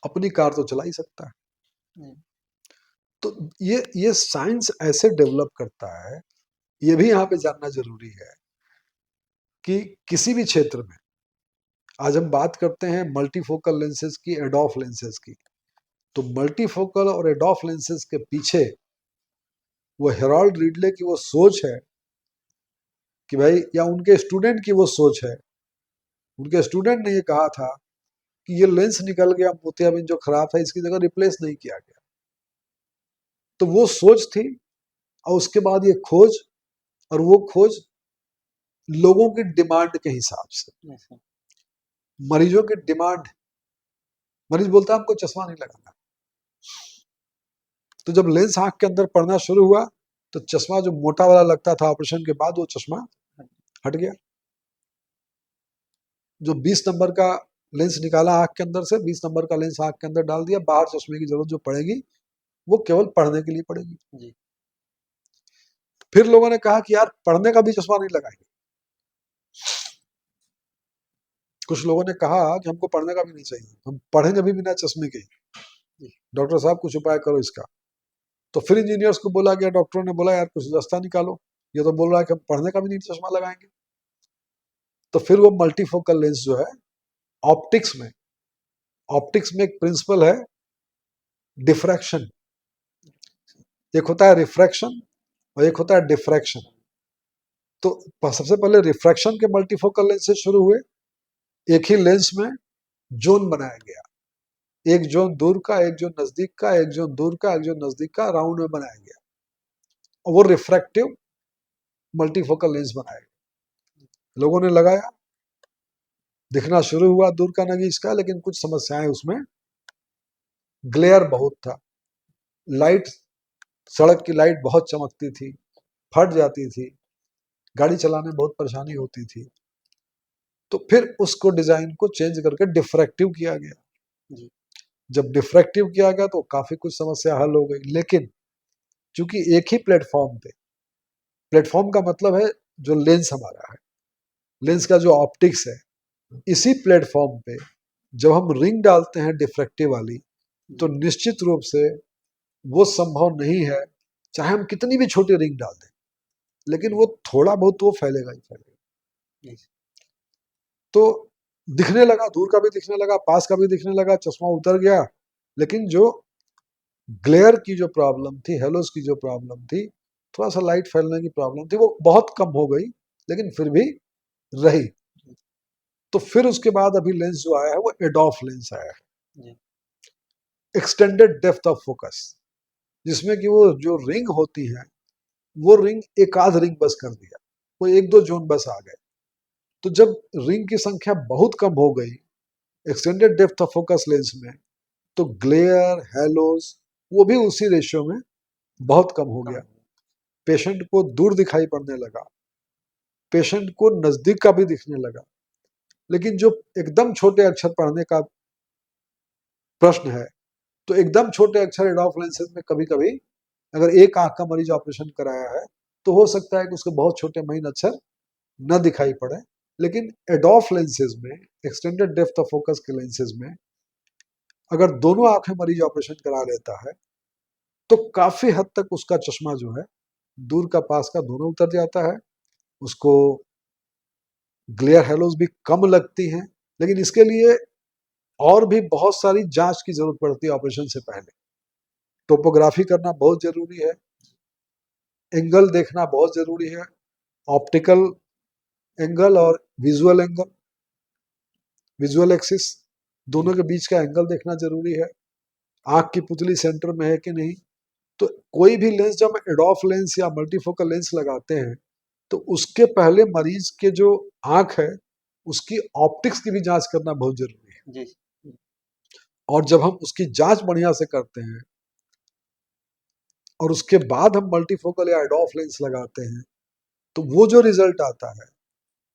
अपनी कार तो चला ही सकता है। जी। तो ये साइंस ऐसे डेवलप करता है। ये भी यहाँ पे जानना जरूरी है कि किसी भी क्षेत्र में, आज हम बात करते हैं मल्टीफोकल लेंसेज की, एडॉफ लेंसेज की, तो मल्टीफोकल और एडॉफ लेंसेज के पीछे वो हेरोल्ड रिडले की वो सोच है कि भाई, या उनके स्टूडेंट की वो सोच है, उनके स्टूडेंट ने ये कहा था कि ये लेंस निकल गया मोतियाबिंद जो खराब था, इसकी जगह रिप्लेस नहीं किया गया। तो वो सोच थी, और उसके बाद ये खोज, और वो खोज लोगों की डिमांड के हिसाब से, जी सर। मरीजों की डिमांड, मरीज बोलता है हमको चश्मा नहीं लगाना, तो जब लेंस आंख के अंदर पड़ना शुरू हुआ तो चश्मा जो मोटा वाला लगता था ऑपरेशन के बाद, वो चश्मा हट गया। जो 20 नंबर का लेंस निकाला आंख के अंदर से, 20 नंबर का लेंस आंख के अंदर डाल दिया, बाहर चश्मे की जरूरत जो पड़ेगी वो केवल पढ़ने के लिए पड़ेगी। जी। फिर लोगों ने कहा कि यार पढ़ने का भी चश्मा नहीं लगाएंगे। कुछ लोगों ने कहा कि हमको पढ़ने का भी नहीं चाहिए, हम पढ़ेंगे भी बिना चश्मे के। डॉक्टर साहब कुछ उपाय करो इसका। तो फिर इंजीनियर्स को बोला गया, डॉक्टरों ने बोला यार कुछ रास्ता निकालो, ये तो बोल रहा है कि हम पढ़ने का भी नहीं चश्मा लगाएंगे। तो फिर वो मल्टीफोकल लेंस जो है, ऑप्टिक्स में एक प्रिंसिपल है डिफ्रैक्शन, एक होता है रिफ्रैक्शन और एक होता है डिफ्रैक्शन। तो सबसे पहले रिफ्रैक्शन के मल्टीफोकल लेंस से शुरू हुए, एक ही लेंस में जोन बनाया गया, एक जोन दूर का, एक जोन नजदीक का, एक जोन दूर का, एक जोन नजदीक का, राउंड में बनाया गया, और वो रिफ्रैक्टिव मल्टीफोकल लेंस बनाया गया। लोगों ने लगाया, दिखना शुरू हुआ दूर का नगीज का, लेकिन कुछ समस्याएं उसमें, ग्लेयर बहुत था, लाइट, सड़क की लाइट बहुत चमकती थी, फट जाती थी, गाड़ी चलाने में बहुत परेशानी होती थी। तो फिर उसको डिजाइन को चेंज करके डिफ्रैक्टिव किया गया। जी। जब डिफ्रैक्टिव किया गया तो काफी कुछ समस्या हल हो गई, लेकिन चूंकि एक ही प्लेटफॉर्म पे, प्लेटफॉर्म का मतलब है जो लेंस हमारा है, लेंस का जो ऑप्टिक्स है, इसी प्लेटफॉर्म पे जब हम रिंग डालते हैं डिफ्रैक्टिव वाली, तो निश्चित रूप से वो संभव नहीं है, चाहे हम कितनी भी छोटी रिंग डाल दें, लेकिन वो थोड़ा बहुत तो फैलेगा ही फैलेगा। तो दिखने लगा, दूर का भी दिखने लगा, पास का भी दिखने लगा, चश्मा उतर गया, लेकिन जो ग्लेयर की जो प्रॉब्लम थी, हेलोस की जो प्रॉब्लम थी, थोड़ा सा लाइट फैलने की प्रॉब्लम थी, वो बहुत कम हो गई, लेकिन फिर भी रही। तो फिर उसके बाद अभी लेंस जो आया है वो एडॉफ लेंस आया है, एक्सटेंडेड डेप्थ ऑफ फोकस, जिसमें कि वो जो रिंग होती है, वो रिंग एक आध रिंग बस कर दिया, वो एक दो जोन बस आ गए। तो जब रिंग की संख्या बहुत कम हो गई extended depth of focus lens में, तो ग्लेयर, हेलोस, वो भी उसी रेशियो में बहुत कम हो गया। पेशेंट को दूर दिखाई पड़ने लगा, पेशेंट को नजदीक का भी दिखने लगा। लेकिन जो एकदम छोटे अक्षर पढ़ने का प्रश्न है, तो एकदम छोटे अक्षर एडॉफ लेंसेज में कभी कभी अगर एक आंख का मरीज ऑपरेशन कराया है, तो हो सकता है कि उसके बहुत छोटे महीन अक्षर न दिखाई पड़े। लेकिन एडॉफ लेंसेज में, एक्सटेंडेड डेप्थ ऑफ फोकस के लेंसेज में, अगर दोनों आंखें मरीज ऑपरेशन करा लेता है, तो काफी हद तक उसका चश्मा जो है, दूर का पास का दोनों उतर जाता है, उसको ग्लेयर हेलोस भी कम लगती हैं। लेकिन इसके लिए और भी बहुत सारी जांच की जरूरत पड़ती है ऑपरेशन से पहले। टोपोग्राफी करना बहुत जरूरी है, एंगल देखना बहुत जरूरी है, ऑप्टिकल एंगल और विजुअल एंगल, विजुअल एक्सिस, दोनों के बीच का एंगल देखना जरूरी है, आंख की पुतली सेंटर में है कि नहीं। तो कोई भी लेंस जब हम एडॉफ लेंस या मल्टीफोकल लेंस लगाते हैं, तो उसके पहले मरीज के जो आंख है, उसकी ऑप्टिक्स की भी जांच करना बहुत जरूरी है। जी और जब हम उसकी जांच बढ़िया से करते हैं और उसके बाद हम मल्टीफोकल या एडॉफ लेंस लगाते हैं, तो वो जो रिजल्ट आता है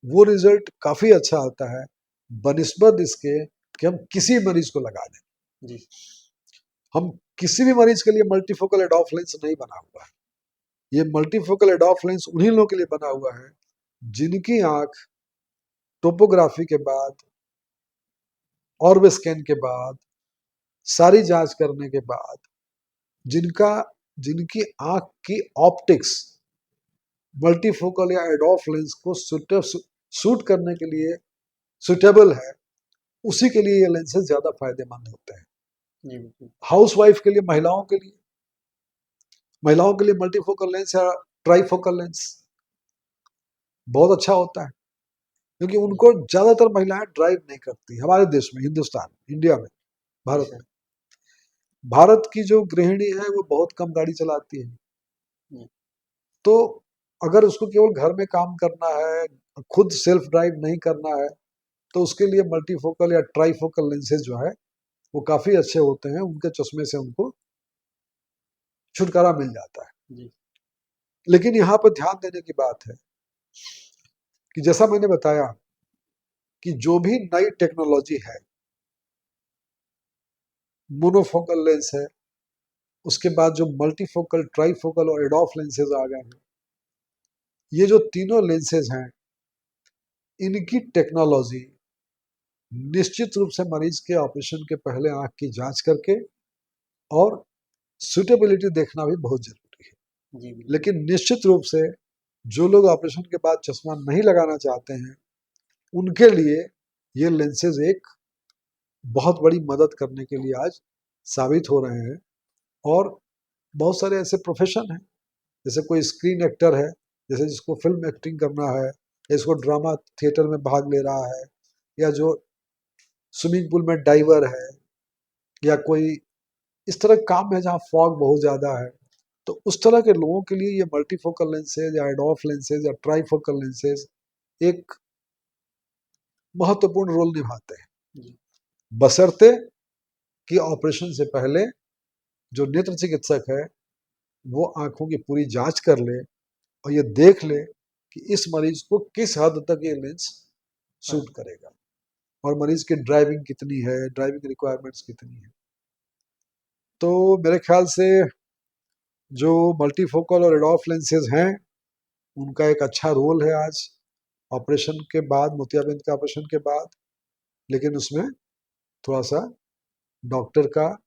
वो रिजल्ट काफी अच्छा आता है बनिस्बत इसके कि हम किसी मरीज को लगा दें। जी हम किसी भी मरीज के लिए मल्टीफोकल एडॉफ लेंस नहीं बना हुआ है। ये मल्टीफोकल एडॉफ लेंस उन्हीं लोगों के लिए बना हुआ है जिनकी आंख टोपोग्राफी के बाद, ऑर्ब स्कैन के बाद, सारी जांच करने के बाद, जिनका जिनकी आंख की ऑप्टिक्स मल्टीफोकल या एडॉफ लेंस को सूट करने के लिए सुटेबल है, उसी के लिए ये लेंसेज ज्यादा फायदेमंद होते हैं। जी बिल्कुल। हाउसवाइफ के लिए, महिलाओं के लिए मल्टीफोकल लेंस या ट्राईफोकल लेंस बहुत अच्छा होता है, क्योंकि उनको ज्यादातर महिलाएं ड्राइव नहीं करती हमारे देश में, हिंदुस्तान, इंडिया में, भारत में। भारत की जो गृहिणी है वो बहुत कम गाड़ी चलाती है, हम्म। तो अगर उसको केवल घर में काम करना है, खुद सेल्फ ड्राइव नहीं करना है, तो उसके लिए मल्टीफोकल या ट्राईफोकल लेंसेज जो है वो काफी अच्छे होते हैं। उनके चश्मे से उनको छुटकारा मिल जाता है। जी लेकिन यहाँ पर ध्यान देने की बात है कि जैसा मैंने बताया कि जो भी नई टेक्नोलॉजी है, मोनोफोकल लेंस है, उसके बाद जो मल्टीफोकल, ट्राईफोकल और एडॉफ लेंसेज आ गए हैं, ये जो तीनों लेंसेज हैं, इनकी टेक्नोलॉजी निश्चित रूप से मरीज के ऑपरेशन के पहले आंख की जांच करके और सुटेबिलिटी देखना भी बहुत जरूरी है। जी बिल्कुल। लेकिन निश्चित रूप से जो लोग ऑपरेशन के बाद चश्मा नहीं लगाना चाहते हैं, उनके लिए ये लेंसेज एक बहुत बड़ी मदद करने के लिए आज साबित हो रहे हैं। और बहुत सारे ऐसे प्रोफेशन हैं, जैसे कोई स्क्रीन एक्टर है, जैसे जिसको फिल्म एक्टिंग करना है, या इसको ड्रामा थिएटर में भाग ले रहा है, या जो स्विमिंग पूल में डाइवर है, या कोई इस तरह काम है जहाँ फॉग बहुत ज़्यादा है, तो उस तरह के लोगों के लिए ये मल्टीफोकल लेंसेज या एडॉफ लेंसेज या ट्राईफोकल लेंसेज एक महत्वपूर्ण रोल निभाते हैं, जी बशर्ते कि ऑपरेशन से पहले जो नेत्र चिकित्सक है वो आंखों की पूरी जांच कर ले और ये देख ले कि इस मरीज को किस हद तक ये लेंस सूट करेगा और मरीज की ड्राइविंग कितनी है, ड्राइविंग रिक्वायरमेंट्स कितनी है। तो मेरे ख्याल से जो मल्टीफोकल और एडॉफ लेंसेज हैं, उनका एक अच्छा रोल है आज ऑपरेशन के बाद, मोतियाबिंद के ऑपरेशन के बाद। लेकिन उसमें थोड़ा सा डॉक्टर का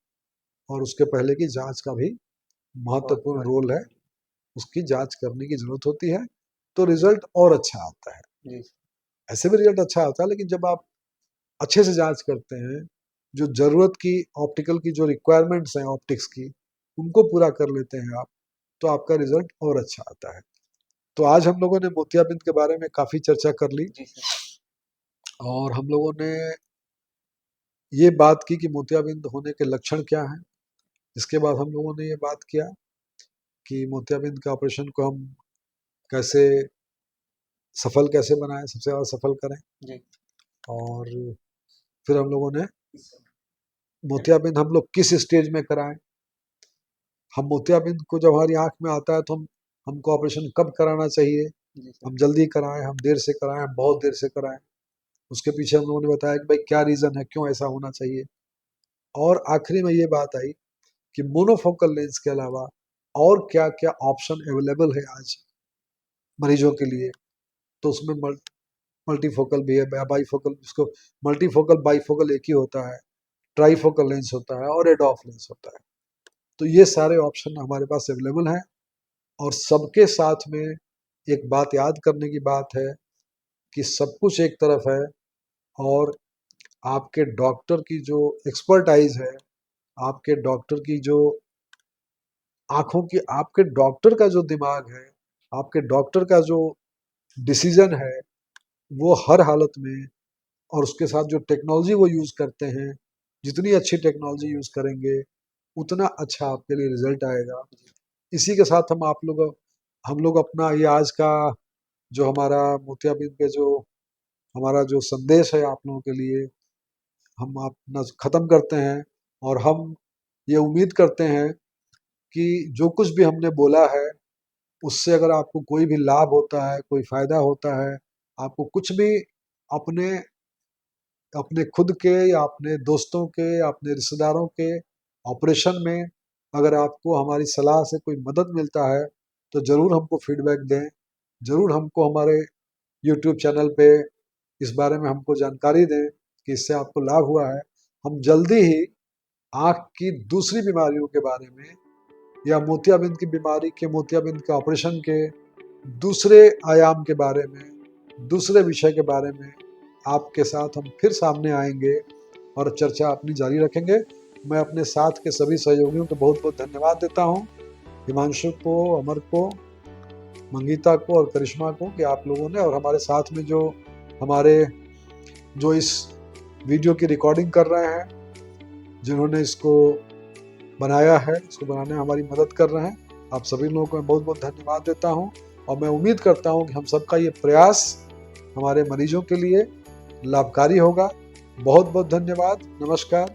और उसके पहले की जांच का भी महत्वपूर्ण रोल है, उसकी जांच करने की जरूरत होती है, तो रिजल्ट और अच्छा आता है। जी ऐसे भी रिजल्ट अच्छा आता है, लेकिन जब आप अच्छे से जांच करते हैं, जो जरूरत की ऑप्टिकल की जो रिक्वायरमेंट्स हैं ऑप्टिक्स की, उनको पूरा कर लेते हैं आप, तो आपका रिजल्ट और अच्छा आता है। तो आज हम लोगों ने मोतियाबिंद के बारे में काफी चर्चा कर ली, जी सर। और हम लोगों ने ये बात की कि मोतियाबिंद होने के लक्षण क्या हैं। इसके बाद हम लोगों ने ये बात किया कि मोतियाबिंद के ऑपरेशन को हम कैसे सफल कैसे बनाएं, सबसे ज़्यादा सफल करें। जी और फिर हम लोगों ने मोतियाबिंद हम लोग किस स्टेज में कराएं, हम मोतियाबिंद को जब हमारी आंख में आता है तो हमको ऑपरेशन कब कराना चाहिए, जी सर। हम जल्दी कराएं, हम देर से कराएं, हम बहुत देर से कराएं। उसके पीछे हम लोगों ने बताया कि भाई क्या रीज़न है, क्यों ऐसा होना चाहिए। और आखिरी में ये बात आई कि मोनोफोकल लेंस के अलावा और क्या क्या ऑप्शन अवेलेबल है आज मरीजों के लिए। तो उसमें मल्टीफोकल भी है, बाईफोकल, इसको मल्टीफोकल बाईफोकल एक ही होता है, ट्राईफोकल लेंस होता है और एडॉफ लेंस होता है। तो ये सारे ऑप्शन हमारे पास अवेलेबल हैं, और सबके साथ में एक बात याद करने की बात है कि सब कुछ एक तरफ है, और आपके डॉक्टर की जो एक्सपर्टाइज है, आपके डॉक्टर की जो आंखों की, आपके डॉक्टर का जो दिमाग है, आपके डॉक्टर का जो डिसीजन है, वो हर हालत में, और उसके साथ जो टेक्नोलॉजी वो यूज़ करते हैं, जितनी अच्छी टेक्नोलॉजी यूज़ करेंगे उतना अच्छा आपके लिए रिजल्ट आएगा। इसी के साथ हम लोग अपना ये आज का जो हमारा मोतियाबिंद के जो हमारा जो संदेश है आप लोगों के लिए, हम अपना ख़त्म करते हैं और हम ये उम्मीद करते हैं कि जो कुछ भी हमने बोला है उससे अगर आपको कोई भी लाभ होता है, कोई फ़ायदा होता है, आपको कुछ भी अपने अपने खुद के या अपने दोस्तों के या अपने रिश्तेदारों के ऑपरेशन में अगर आपको हमारी सलाह से कोई मदद मिलता है तो ज़रूर हमको फीडबैक दें, ज़रूर हमको हमारे यूट्यूब चैनल पे इस बारे में हमको जानकारी दें कि इससे आपको लाभ हुआ है। हम जल्दी ही आँख की दूसरी बीमारियों के बारे में या मोतियाबिंद की बीमारी के, मोतियाबिंद के ऑपरेशन के दूसरे आयाम के बारे में, दूसरे विषय के बारे में आपके साथ हम फिर सामने आएंगे और चर्चा अपनी जारी रखेंगे। मैं अपने साथ के सभी सहयोगियों को बहुत बहुत धन्यवाद देता हूँ, हिमांशु को, अमर को, मंगीता को और करिश्मा को, कि आप लोगों ने और हमारे साथ में जो इस वीडियो की रिकॉर्डिंग कर रहे हैं, जिन्होंने इसको बनाया है, इसको बनाने में हमारी मदद कर रहे हैं, आप सभी लोगों को मैं बहुत बहुत धन्यवाद देता हूं। और मैं उम्मीद करता हूं कि हम सबका ये प्रयास हमारे मरीजों के लिए लाभकारी होगा। बहुत बहुत धन्यवाद। नमस्कार।